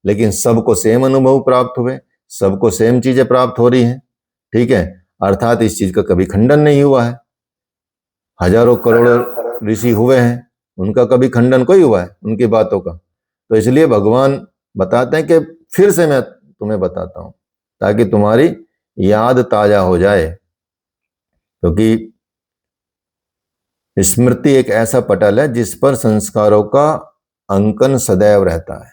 लेकिन सबको सेम अनुभव प्राप्त हुए, सबको सेम चीजें प्राप्त हो रही हैं। ठीक है। अर्थात इस चीज का कभी खंडन नहीं हुआ है। हजारों करोड़ों ऋषि हुए हैं, उनका कभी खंडन कोई हुआ है उनकी बातों का? तो इसलिए भगवान बताते हैं कि फिर से मैं तुम्हें बताता हूं, ताकि तुम्हारी याद ताजा हो जाए। क्योंकि स्मृति एक ऐसा पटल है जिस पर संस्कारों का अंकन सदैव रहता है,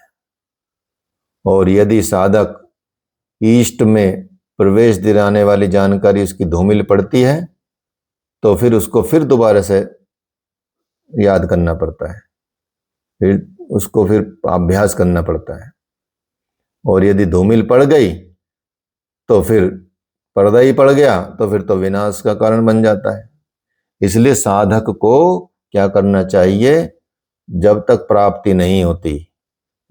और यदि साधक ईष्ट में प्रवेश दिलाने वाली जानकारी उसकी धूमिल पड़ती है, तो फिर उसको फिर दोबारा से याद करना पड़ता है, फिर उसको फिर अभ्यास करना पड़ता है। और यदि धूमिल पड़ गई तो फिर पर्दा ही पड़ गया, तो फिर तो विनाश का कारण बन जाता है। इसलिए साधक को क्या करना चाहिए? जब तक प्राप्ति नहीं होती,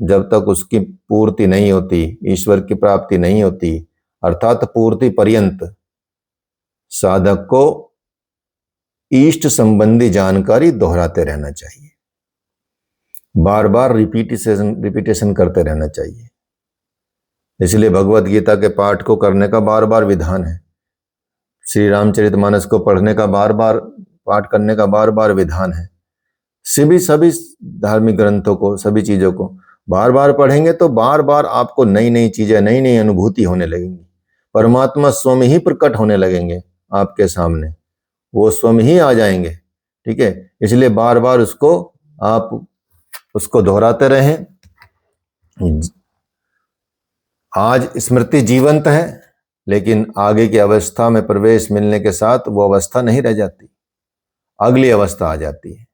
जब तक उसकी पूर्ति नहीं होती, ईश्वर की प्राप्ति नहीं होती, अर्थात पूर्ति पर्यंत, साधक को ईष्ट संबंधी जानकारी दोहराते रहना चाहिए, बार बार रिपीटेशन करते रहना चाहिए। इसलिए भगवत गीता के पाठ को करने का बार बार विधान है, श्री रामचरितमानस को पढ़ने का बार बार, पाठ करने का बार बार विधान है। सभी धार्मिक ग्रंथों को, सभी चीजों को बार बार पढ़ेंगे तो बार बार आपको नई नई चीजें, नई नई अनुभूति होने लगेंगी। परमात्मा स्वयं ही प्रकट होने लगेंगे आपके सामने, वो स्वयं ही आ जाएंगे। ठीक है। इसलिए बार बार उसको आप उसको दोहराते रहें। आज स्मृति जीवंत है, लेकिन आगे की अवस्था में प्रवेश मिलने के साथ वो अवस्था नहीं रह जाती, अगली अवस्था आ जाती है।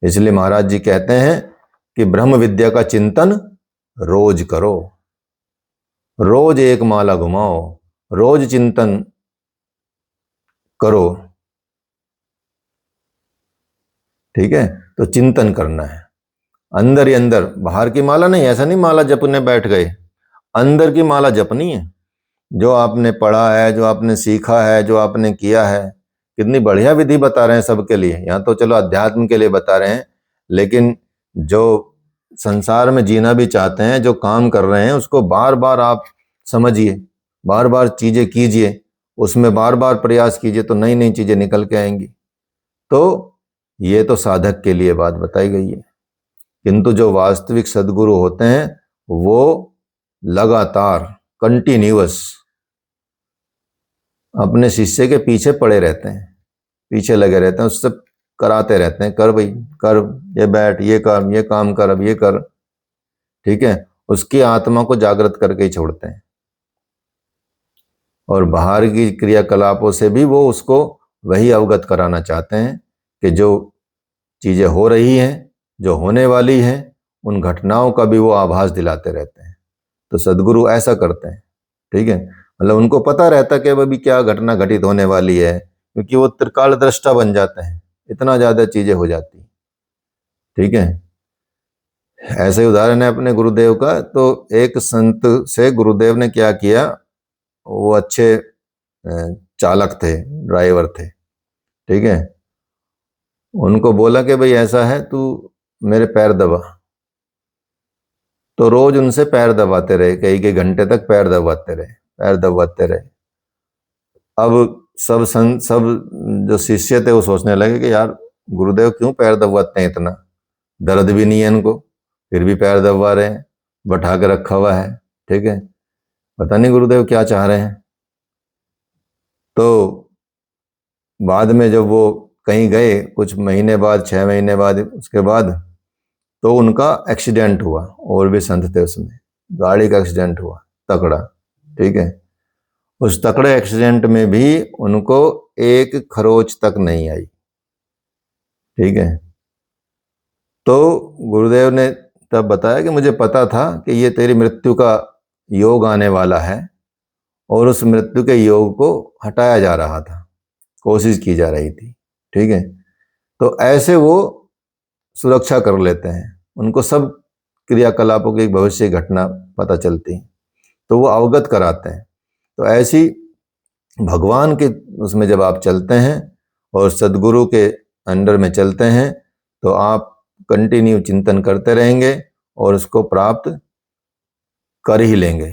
इसलिए महाराज जी कहते हैं कि ब्रह्म विद्या का चिंतन रोज करो, रोज एक माला घुमाओ, रोज चिंतन करो। ठीक है। तो चिंतन करना है अंदर ही अंदर, बाहर की माला नहीं। ऐसा नहीं माला जपने बैठ गए, अंदर की माला जपनी है। जो आपने पढ़ा है, जो आपने सीखा है, जो आपने किया है, कितनी बढ़िया विधि बता रहे हैं सबके लिए। यहाँ तो चलो अध्यात्म के लिए बता रहे हैं, लेकिन जो संसार में जीना भी चाहते हैं, जो काम कर रहे हैं, उसको बार बार आप समझिए, बार बार चीजें कीजिए, उसमें बार बार प्रयास कीजिए, तो नई नई चीजें निकल के आएंगी। तो ये तो साधक के लिए बात बताई गई है, किंतु जो वास्तविक सद्गुरु होते हैं वो लगातार कंटिन्यूअस अपने शिष्य के पीछे पड़े रहते हैं, पीछे लगे रहते हैं, उससे कराते रहते हैं, कर भाई कर, ये बैठ, ये कर, ये काम कर, अब ये कर। ठीक है। उसकी आत्मा को जागृत करके ही छोड़ते हैं, और बाहर की क्रियाकलापों से भी वो उसको वही अवगत कराना चाहते हैं कि जो चीजें हो रही हैं, जो होने वाली हैं, उन घटनाओं का भी वो आभास दिलाते रहते हैं। तो सद्गुरु ऐसा करते हैं। ठीक है। मतलब उनको पता रहता कि अभी क्या घटना घटित होने वाली है, क्योंकि वो त्रिकाल दृष्टा बन जाते हैं, इतना ज्यादा चीजें हो जाती। ठीक है। ऐसे उदाहरण है अपने गुरुदेव का। तो एक संत से गुरुदेव ने क्या किया, वो अच्छे चालक थे, ड्राइवर थे। ठीक है। उनको बोला कि भाई ऐसा है, तू मेरे पैर दबा। तो रोज उनसे पैर दबाते रहे, कई कई घंटे तक पैर दबाते रहे, पैर दबाते रहे। अब सब जो शिष्य थे वो सोचने लगे कि यार गुरुदेव क्यों पैर दबाते हैं, इतना दर्द भी नहीं है इनको, फिर भी पैर दबा रहे हैं, बैठा के रखा हुआ है। ठीक है। पता नहीं गुरुदेव क्या चाह रहे हैं। तो बाद में जब वो कहीं गए, कुछ महीने बाद, 6 महीने बाद, उसके बाद तो उनका एक्सीडेंट हुआ। और भी संत थे उसमें, गाड़ी का एक्सीडेंट हुआ तकड़ा, ठीक है। उस तकड़े एक्सीडेंट में भी उनको एक खरोच तक नहीं आई, ठीक है। तो गुरुदेव ने तब बताया कि मुझे पता था कि ये तेरी मृत्यु का योग आने वाला है और उस मृत्यु के योग को हटाया जा रहा था, कोशिश की जा रही थी, ठीक है। तो ऐसे वो सुरक्षा कर लेते हैं, उनको सब क्रियाकलापों की भविष्य घटना पता चलती, तो वो अवगत कराते हैं। तो ऐसी भगवान के उसमें जब आप चलते हैं और सदगुरु के अंडर में चलते हैं तो आप कंटिन्यू चिंतन करते रहेंगे और उसको प्राप्त कर ही लेंगे।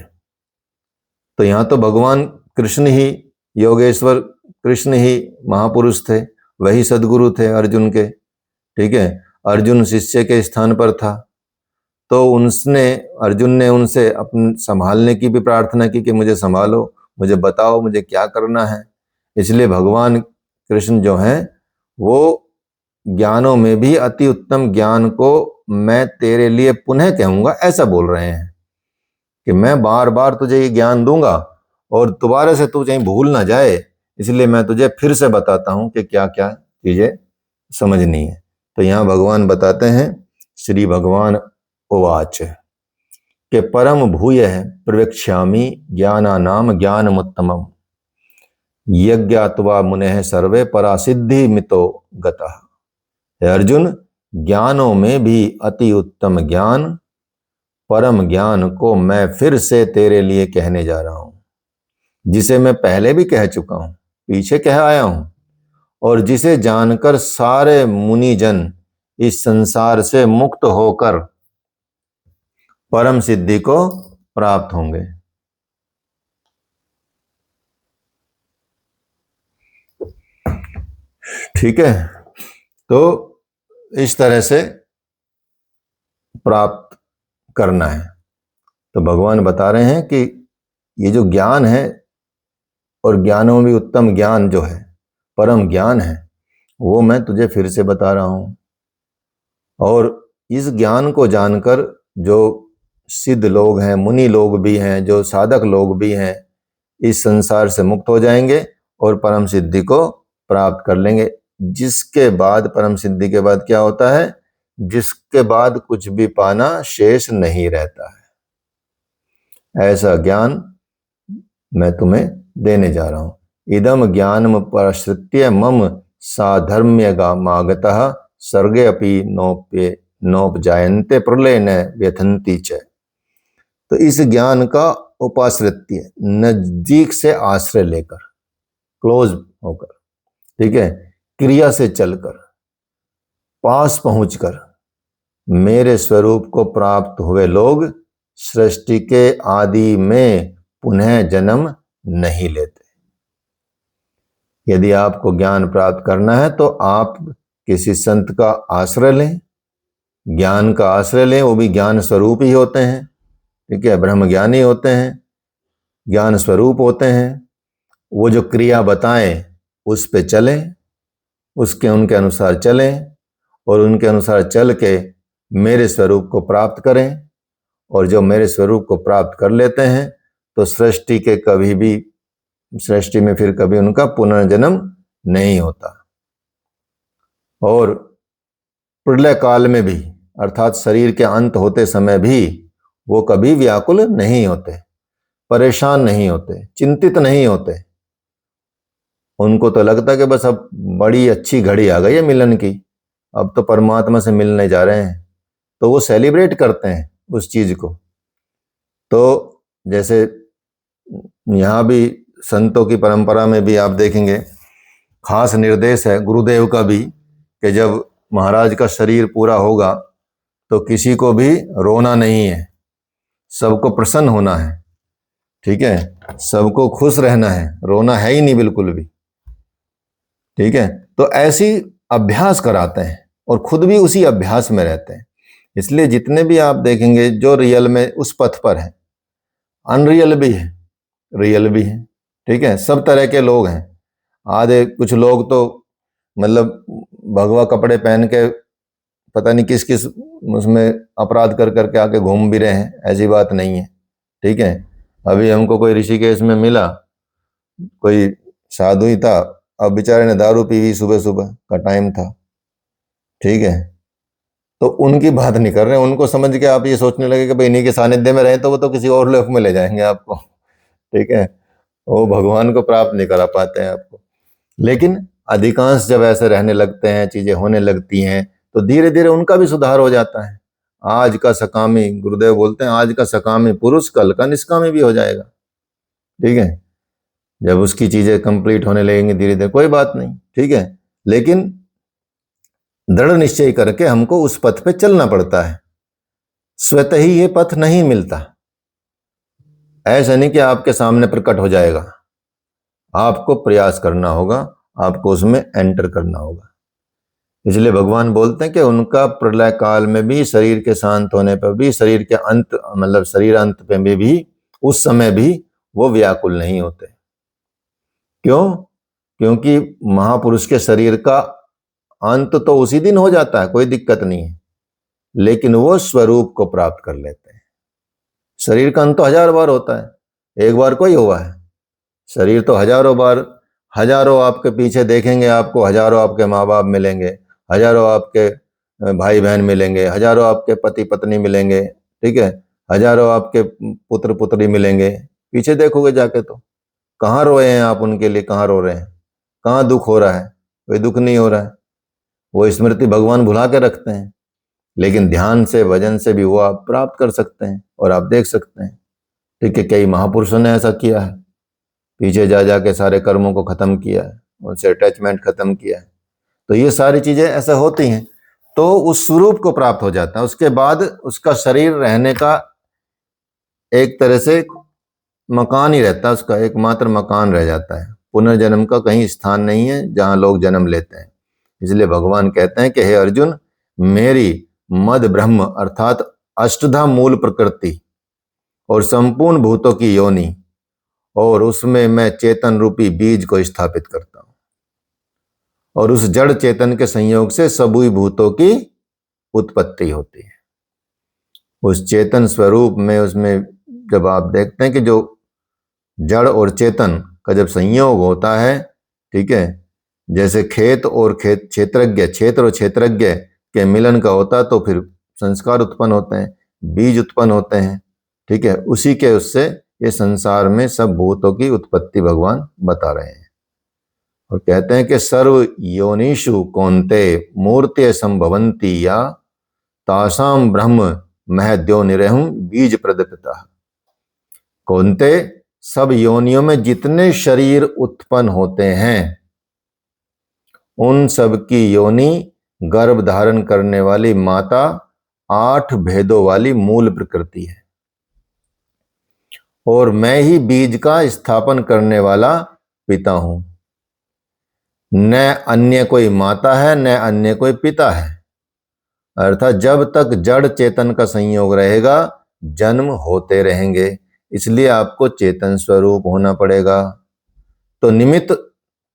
तो यहाँ तो भगवान कृष्ण ही, योगेश्वर कृष्ण ही महापुरुष थे, वही सदगुरु थे अर्जुन के, ठीक है। अर्जुन शिष्य के स्थान पर था, तो अर्जुन ने उनसे अपने संभालने की भी प्रार्थना की कि मुझे संभालो, मुझे बताओ मुझे क्या करना है। इसलिए भगवान कृष्ण जो हैं वो ज्ञानों में भी अति उत्तम ज्ञान को मैं तेरे लिए पुनः कहूंगा, ऐसा बोल रहे हैं कि मैं बार बार तुझे ये ज्ञान दूंगा और दोबारा से तू कहीं भूल ना जाए, इसलिए मैं तुझे फिर से बताता हूं कि क्या क्या चीजें समझनी है। तो यहाँ भगवान बताते हैं, श्री भगवान उवाच के परम भूय प्रवेक्ष्यामि ज्ञानानाम ज्ञानमुत्तमम् यज्ञात्वा मुनेः सर्वे परासिद्धि मितो गतः। अर्जुन, ज्ञानों में भी अति उत्तम ज्ञान, परम ज्ञान को मैं फिर से तेरे लिए कहने जा रहा हूं, जिसे मैं पहले भी कह चुका हूं, पीछे कह आया हूं, और जिसे जानकर सारे मुनिजन इस संसार से मुक्त होकर परम सिद्धि को प्राप्त होंगे। ठीक है, तो इस तरह से प्राप्त करना है। तो भगवान बता रहे हैं कि ये जो ज्ञान है, और ज्ञानों में भी उत्तम ज्ञान जो है, परम ज्ञान है, वो मैं तुझे फिर से बता रहा हूं। और इस ज्ञान को जानकर जो सिद्ध लोग हैं, मुनि लोग भी हैं, जो साधक लोग भी हैं, इस संसार से मुक्त हो जाएंगे और परम सिद्धि को प्राप्त कर लेंगे। जिसके बाद, परम सिद्धि के बाद क्या होता है, जिसके बाद कुछ भी पाना शेष नहीं रहता है, ऐसा ज्ञान मैं तुम्हें देने जा रहा हूं। इदम ज्ञानम परश्रित्य मम साधर्म्यमागतः सर्गे अपि नोपजायन्ते प्रलय न व्यथन्ति च। तो इस ज्ञान का उपाश्रित्य, नजदीक से आश्रय लेकर, क्लोज होकर, ठीक है, क्रिया से चलकर, पास पहुंचकर मेरे स्वरूप को प्राप्त हुए लोग सृष्टि के आदि में पुनः जन्म नहीं लेते। यदि आपको ज्ञान प्राप्त करना है तो आप किसी संत का आश्रय लें, ज्ञान का आश्रय लें, वो भी ज्ञान स्वरूप ही होते हैं, ठीक है, ब्रह्म ज्ञानी होते हैं, ज्ञान स्वरूप होते हैं। वो जो क्रिया बताएं उस पे चलें, उनके अनुसार चलें और उनके अनुसार चल के मेरे स्वरूप को प्राप्त करें। और जो मेरे स्वरूप को प्राप्त कर लेते हैं तो सृष्टि में फिर कभी उनका पुनर्जन्म नहीं होता। और प्रलय काल में भी, अर्थात शरीर के अंत होते समय भी, वो कभी व्याकुल नहीं होते, परेशान नहीं होते, चिंतित नहीं होते। उनको तो लगता है कि बस अब बड़ी अच्छी घड़ी आ गई है मिलन की, अब तो परमात्मा से मिलने जा रहे हैं, तो वो सेलिब्रेट करते हैं उस चीज को। तो जैसे यहाँ भी संतों की परंपरा में भी आप देखेंगे, खास निर्देश है गुरुदेव का भी, कि जब महाराज का शरीर पूरा होगा तो किसी को भी रोना नहीं है, सबको प्रसन्न होना है, ठीक है, सबको खुश रहना है, रोना है ही नहीं बिल्कुल भी, ठीक है। तो ऐसी अभ्यास कराते हैं और खुद भी उसी अभ्यास में रहते हैं। इसलिए जितने भी आप देखेंगे जो रियल में उस पथ पर है, अनरियल भी है, रियल भी है, ठीक है, सब तरह के लोग हैं। आधे कुछ लोग तो मतलब भगवा कपड़े पहन के पता नहीं किस किस उसमें अपराध कर करके आके घूम भी रहे हैं, ऐसी बात नहीं है, ठीक है। अभी हमको कोई ऋषिकेश में मिला, कोई साधु ही था, अब बेचारे ने दारू पी हुई, सुबह सुबह का टाइम था, ठीक है, तो उनकी बात नहीं कर रहे हैं। उनको समझ के आप ये सोचने लगे कि भाई इन्हीं के सानिध्य में रहे तो वो तो किसी और लोक में ले जाएंगे आपको, ठीक है, वो भगवान को प्राप्त नहीं करा पाते हैं आपको। लेकिन अधिकांश जब ऐसे रहने लगते हैं, चीजें होने लगती हैं, तो धीरे धीरे उनका भी सुधार हो जाता है। आज का सकामी, गुरुदेव बोलते हैं, आज का सकामी पुरुष कल का निष्कामी भी हो जाएगा, ठीक है, जब उसकी चीजें कंप्लीट होने लगेंगी धीरे धीरे, कोई बात नहीं, ठीक है। लेकिन दृढ़ निश्चय करके हमको उस पथ पे चलना पड़ता है, स्वतः ही ये पथ नहीं मिलता। ऐसा नहीं कि आपके सामने प्रकट हो जाएगा, आपको प्रयास करना होगा, आपको उसमें एंटर करना होगा। इसलिए भगवान बोलते हैं कि उनका प्रलय काल में भी, शरीर के शांत होने पर भी, शरीर के अंत मतलब शरीर अंत पे भी उस समय भी वो व्याकुल नहीं होते। क्यों? क्योंकि महापुरुष के शरीर का अंत तो उसी दिन हो जाता है, कोई दिक्कत नहीं है, लेकिन वो स्वरूप को प्राप्त कर लेते हैं। शरीर का अंत तो 1000 बार होता है, एक बार कोई हुआ है? शरीर तो हजारों बार, हजारों आपके पीछे देखेंगे, आपको हजारों आपके माँ बाप मिलेंगे, हजारों आपके भाई बहन मिलेंगे, हजारों आपके पति पत्नी मिलेंगे, ठीक है, हजारों आपके पुत्र पुत्री मिलेंगे। पीछे देखोगे जाके तो कहाँ रोए हैं आप उनके लिए, कहाँ रो रहे हैं, कहाँ दुख हो रहा है? कोई दुख नहीं हो रहा है। वो स्मृति भगवान भुला के रखते हैं, लेकिन ध्यान से, भजन से भी वो आप प्राप्त कर सकते हैं और आप देख सकते हैं, ठीक है। कई महापुरुषों ने ऐसा किया है, पीछे जा जाके सारे कर्मों को खत्म किया है, उनसे अटैचमेंट खत्म किया है। तो ये सारी चीजें ऐसे होती हैं, तो उस स्वरूप को प्राप्त हो जाता है। उसके बाद उसका शरीर रहने का एक तरह से मकान ही रहता है, उसका एकमात्र मकान रह जाता है। पुनर्जन्म का कहीं स्थान नहीं है जहां लोग जन्म लेते हैं। इसलिए भगवान कहते हैं कि हे अर्जुन, मेरी मद ब्रह्म अर्थात अष्टधा मूल प्रकृति और संपूर्ण भूतों की योनि, और उसमें मैं चेतन रूपी बीज को स्थापित करता हूं, और उस जड़ चेतन के संयोग से सभी भूतों की उत्पत्ति होती है। उस चेतन स्वरूप में, उसमें जब आप देखते हैं कि जो जड़ और चेतन का जब संयोग होता है, ठीक है, जैसे खेत और क्षेत्रज्ञ, क्षेत्र और क्षेत्रज्ञ के मिलन का होता है, तो फिर संस्कार उत्पन्न होते हैं, बीज उत्पन्न होते हैं, ठीक है। उसी के उससे ये संसार में सब भूतों की उत्पत्ति भगवान बता रहे हैं, और कहते हैं कि सर्व योनिषु कौन्ते मूर्ति संभवंती या तासाम ब्रह्म महद्यो निरहम बीज प्रदपिता। कौन्ते, सब योनियों में जितने शरीर उत्पन्न होते हैं, उन सब की योनि गर्भ धारण करने वाली माता 8 भेदों वाली मूल प्रकृति है, और मैं ही बीज का स्थापन करने वाला पिता हूं। न अन्य कोई माता है, न अन्य कोई पिता है। अर्थात जब तक जड़ चेतन का संयोग रहेगा, जन्म होते रहेंगे। इसलिए आपको चेतन स्वरूप होना पड़ेगा। तो निमित्त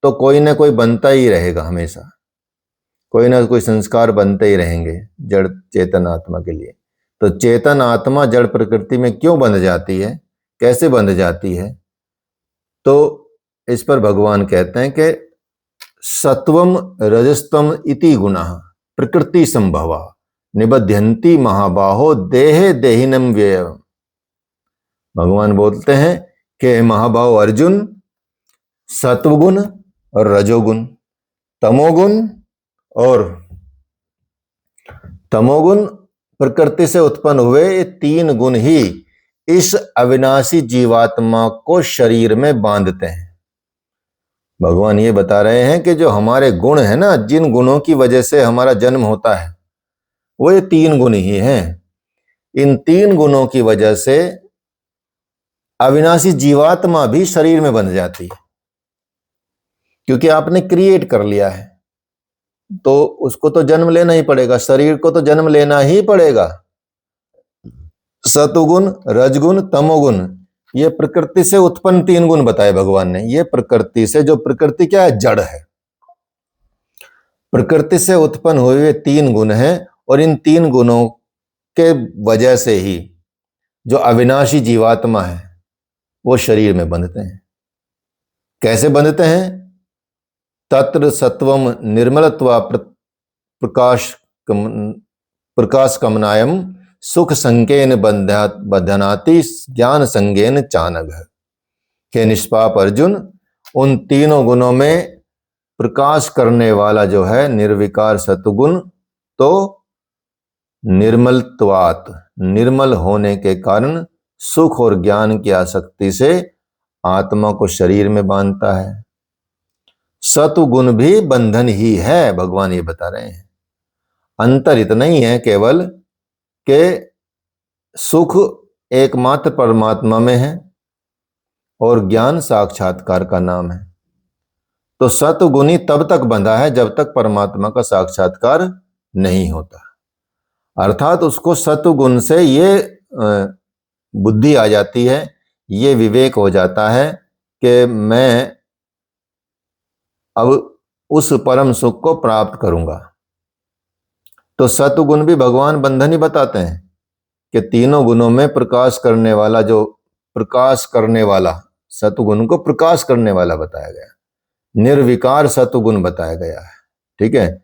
तो कोई ना कोई बनता ही रहेगा, हमेशा कोई ना कोई संस्कार बनते ही रहेंगे जड़ चेतन आत्मा के लिए। तो चेतन आत्मा जड़ प्रकृति में क्यों बंध जाती है, कैसे बंध जाती है? तो इस पर भगवान कहते हैं कि सत्वम रजस्तम इति गुणा प्रकृति संभवा निबध्यंती महाबाहो देहे देहिनम व्यय। भगवान बोलते हैं कि महाबाहो अर्जुन, सत्वगुण और रजोगुण, तमोगुण और तमोगुण प्रकृति से उत्पन्न हुए, ये 3 गुण ही इस अविनाशी जीवात्मा को शरीर में बांधते हैं। भगवान ये बता रहे हैं कि जो हमारे गुण है ना, जिन गुणों की वजह से हमारा जन्म होता है, वो ये 3 गुण ही हैं। इन 3 गुणों की वजह से अविनाशी जीवात्मा भी शरीर में बंध जाती है, क्योंकि आपने क्रिएट कर लिया है, तो उसको तो जन्म लेना ही पड़ेगा, शरीर को तो जन्म लेना ही पड़ेगा। सतुगुण, रजगुण, तमोगुण, ये प्रकृति से उत्पन्न 3 गुण बताए भगवान ने। ये प्रकृति से, जो प्रकृति क्या है, जड़ है, प्रकृति से उत्पन्न हुए 3 गुण हैं, और इन 3 गुणों के वजह से ही जो अविनाशी जीवात्मा है, वो शरीर में बंधते हैं। कैसे बंधते हैं? तत्र सत्वम निर्मलत्वा प्रकाश कमनायम सुख संकेन बंधनाति ज्ञान संगेन चानघ। के निष्पाप अर्जुन, उन तीनों गुणों में प्रकाश करने वाला जो है निर्विकार सतुगुण, तो निर्मलत्वात्, निर्मल होने के कारण सुख और ज्ञान की आसक्ति से आत्मा को शरीर में बांधता है। सतुगुण भी बंधन ही है, भगवान ये बता रहे हैं। अंतर इतना ही है केवल कि सुख एकमात्र परमात्मा में है और ज्ञान साक्षात्कार का नाम है। तो सतुगुणी तब तक बंधा है जब तक परमात्मा का साक्षात्कार नहीं होता। अर्थात उसको सतुगुण से ये बुद्धि आ जाती है, ये विवेक हो जाता है कि मैं अब उस परम सुख को प्राप्त करूंगा। तो सतुगुण भी भगवान बंधन ही बताते हैं कि तीनों गुणों में प्रकाश करने वाला, जो प्रकाश करने वाला, सतुगुण को प्रकाश करने वाला बताया गया, निर्विकार सतुगुण बताया गया है। ठीक है,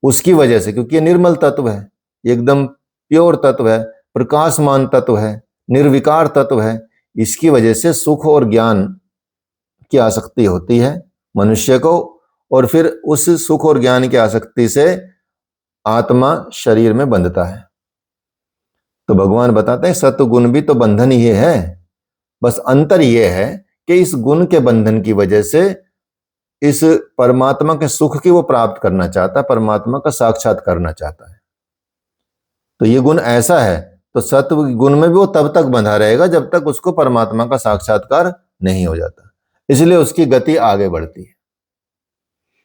उसकी वजह से, क्योंकि ये निर्मल तत्व है, एकदम प्योर तत्व है, प्रकाशमान तत्व है, निर्विकार तत्व है, इसकी वजह से सुख और ज्ञान की आसक्ति होती है मनुष्य को, और फिर उस सुख और ज्ञान की आसक्ति से आत्मा शरीर में बंधता है। तो भगवान बताते हैं सतुगुण भी तो बंधन ही है, बस अंतर यह है कि इस गुण के बंधन की वजह से इस परमात्मा के सुख की वो प्राप्त करना चाहता है, परमात्मा का साक्षात करना चाहता है। तो ये गुण ऐसा है, तो सत्व गुण में भी वो तब तक बंधा रहेगा जब तक उसको परमात्मा का साक्षात्कार नहीं हो जाता, इसलिए उसकी गति आगे बढ़ती है।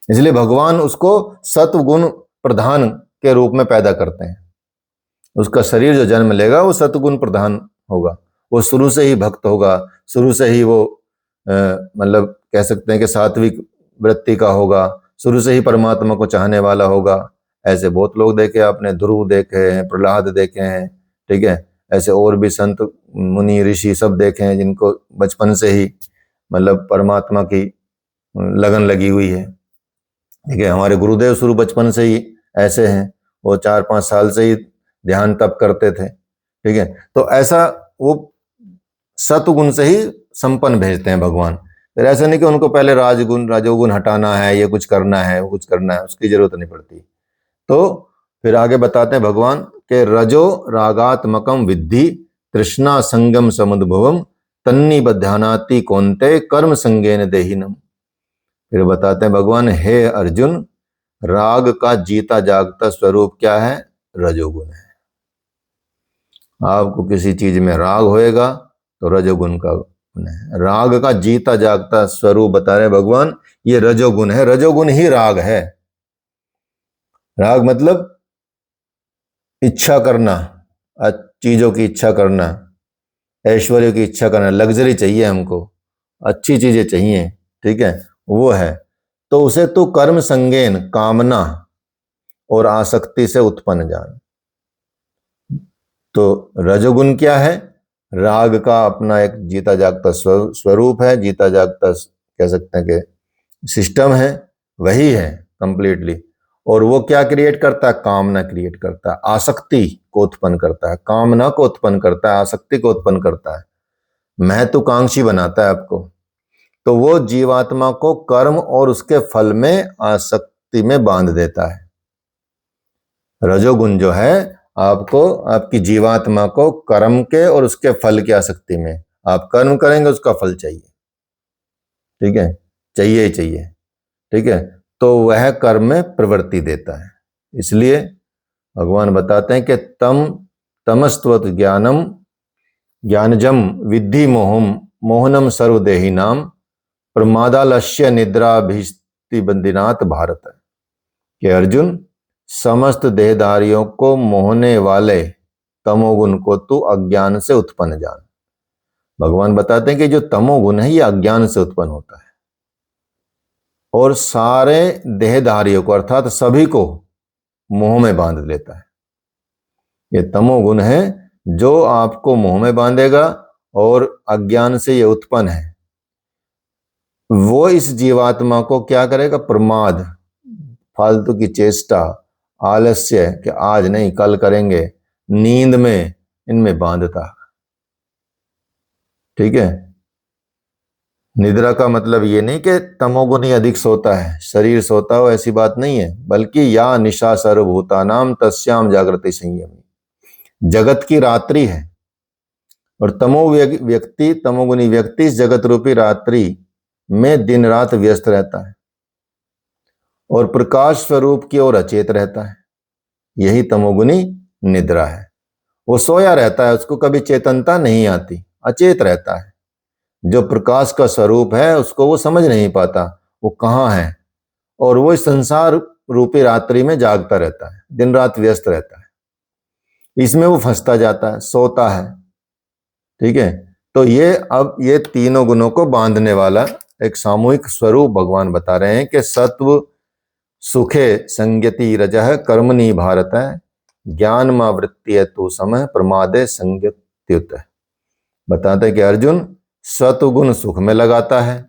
इसलिए भगवान उसको सत्व गुण प्रधान के रूप में पैदा करते हैं। उसका शरीर जो जन्म लेगा वो सत्वगुण प्रधान होगा, वो शुरू से ही भक्त होगा, शुरू से ही वो मतलब कह सकते हैं कि सात्विक वृत्ति का होगा, शुरू से ही परमात्मा को चाहने वाला होगा। ऐसे बहुत लोग देखे आपने, ध्रुव देखे हैं, प्रहलाद देखे हैं, ठीक है, ऐसे और भी संत मुनि ऋषि सब देखे हैं जिनको बचपन से ही मतलब परमात्मा की लगन लगी हुई है। ठीक है, हमारे गुरुदेव शुरू बचपन से ही ऐसे हैं, वो 4-5 साल से ही ध्यान तप करते थे। ठीक है, तो ऐसा वो सतगुण से ही संपन्न भेजते हैं भगवान। फिर ऐसा नहीं कि उनको पहले राजगुण राजोगुण हटाना है, ये कुछ करना है, वो कुछ करना है, उसकी जरूरत नहीं पड़ती। तो फिर आगे बताते हैं भगवान के रजो रागात्मकम विद्धि तृष्णा संगम समुद्भवम तन्नी बध्यानाति कौन्ते कर्म संगेन देहिनम। फिर बताते हैं भगवान, हे अर्जुन, राग का जीता जागता स्वरूप क्या है? रजोगुण है। आपको किसी चीज में राग होएगा तो रजोगुण का गुण है। राग का जीता जागता स्वरूप बता रहे भगवान, ये रजोगुण है, रजोगुण ही राग है। राग मतलब इच्छा करना, चीजों की इच्छा करना, ऐश्वर्य की इच्छा करना, लग्जरी चाहिए हमको, अच्छी चीजें चाहिए, ठीक है, वो है। तो उसे तो कर्म संगेन, कामना और आसक्ति से उत्पन्न जान। तो रजोगुण क्या है? राग का अपना एक जीता जागता स्वरूप है, जीता जागता कह सकते हैं कि सिस्टम है, वही है कंप्लीटली। और वो क्या क्रिएट करता है? कामना क्रिएट करता है, आसक्ति को उत्पन्न करता है, कामना को उत्पन्न करता है, आसक्ति को उत्पन्न करता है, महत्वाकांक्षी बनाता है आपको। तो वो जीवात्मा को कर्म और उसके फल में आसक्ति में बांध देता है। रजोगुण जो है आपको, आपकी जीवात्मा को कर्म के और उसके फल की आसक्ति में, आप कर्म करेंगे उसका फल चाहिए, ठीक है, चाहिए ही चाहिए, ठीक है, तो वह कर्म में प्रवृत्ति देता है। इसलिए भगवान बताते हैं कि तमस्त्वत ज्ञानम ज्ञानजम विद्धि मोहनम सर्वदेही नाम प्रमादालस्य निद्राभिष्टि बंदिनाथ भारत। कि अर्जुन, समस्त देहधारियों को मोहने वाले तमोगुण को तू अज्ञान से उत्पन्न जान। भगवान बताते हैं कि जो तमोगुण है ये अज्ञान से उत्पन्न होता है और सारे देहधारियों को अर्थात सभी को मोह में बांध लेता है। ये तमोगुण है जो आपको मोह में बांधेगा और अज्ञान से ये उत्पन्न है, वो इस जीवात्मा को क्या करेगा? प्रमाद, फालतू की चेष्टा, आलस्य कि आज नहीं कल करेंगे, नींद में, इनमें बांधता। ठीक है। निद्रा का मतलब ये नहीं कि तमोगुनी अधिक सोता है, शरीर सोता हो, ऐसी बात नहीं है, बल्कि या निशा सर्वभूतानाम तस्याम जागृति संयमी, जगत की रात्रि है और तमोगुनी व्यक्ति इस जगत रूपी रात्रि में दिन रात व्यस्त रहता है और प्रकाश स्वरूप की ओर अचेत रहता है। यही तमोगुनी निद्रा है। वो सोया रहता है, उसको कभी चेतनता नहीं आती, अचेत रहता है। जो प्रकाश का स्वरूप है उसको वो समझ नहीं पाता वो कहाँ है, और वो इस संसार रूपी रात्रि में जागता रहता है, दिन रात व्यस्त रहता है, इसमें वो फंसता जाता है, सोता है। ठीक है। तो ये तीनों गुणों को बांधने वाला एक सामूहिक स्वरूप भगवान बता रहे हैं कि सत्व सुखे संगति रजः कर्मणि भारत, ज्ञान मावृत्ति तु समय प्रमादे संगत्युत। बताते हैं कि अर्जुन, सत्वगुण सुख में लगाता है,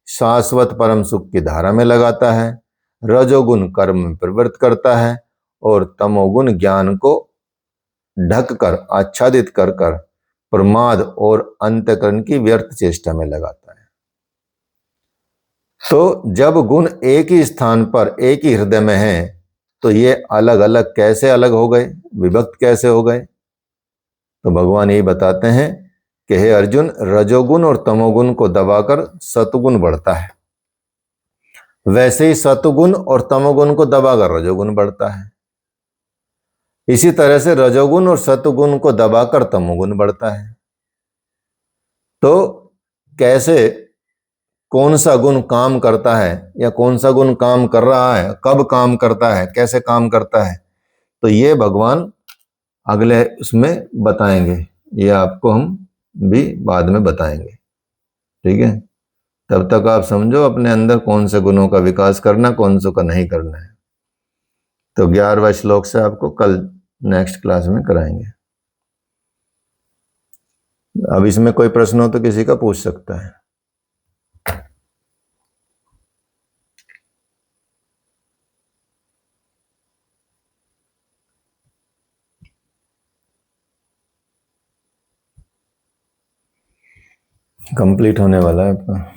शाश्वत परम सुख की धारा में लगाता है, रजोगुण कर्म में प्रवृत्त करता है और तमोगुण ज्ञान को ढक कर आच्छादित कर कर प्रमाद और अंतःकरण की व्यर्थ चेष्टा में लगाता है। तो जब गुण एक ही स्थान पर एक ही हृदय में है तो ये अलग अलग कैसे अलग हो गए, विभक्त कैसे हो गए? तो भगवान यही बताते हैं कि हे अर्जुन, रजोगुण और तमोगुण को दबाकर सतगुण बढ़ता है, वैसे ही सतगुण और तमोगुण को दबाकर रजोगुण बढ़ता है। इसी तरह से रजोगुण और सतगुण को दबाकर तमोगुण बढ़ता है। तो कैसे, कौन सा गुण काम करता है या कौन सा गुण काम कर रहा है, कब काम करता है, कैसे काम करता है, तो ये भगवान अगले उसमें बताएंगे। ये आपको हम भी बाद में बताएंगे। ठीक है। तब तक आप समझो अपने अंदर कौन से गुणों का विकास करना, कौन से का नहीं करना है। तो 11वां श्लोक से आपको कल नेक्स्ट क्लास में कराएंगे। अब इसमें कोई प्रश्न हो तो किसी का पूछ सकता है। कंप्लीट होने वाला है आपका।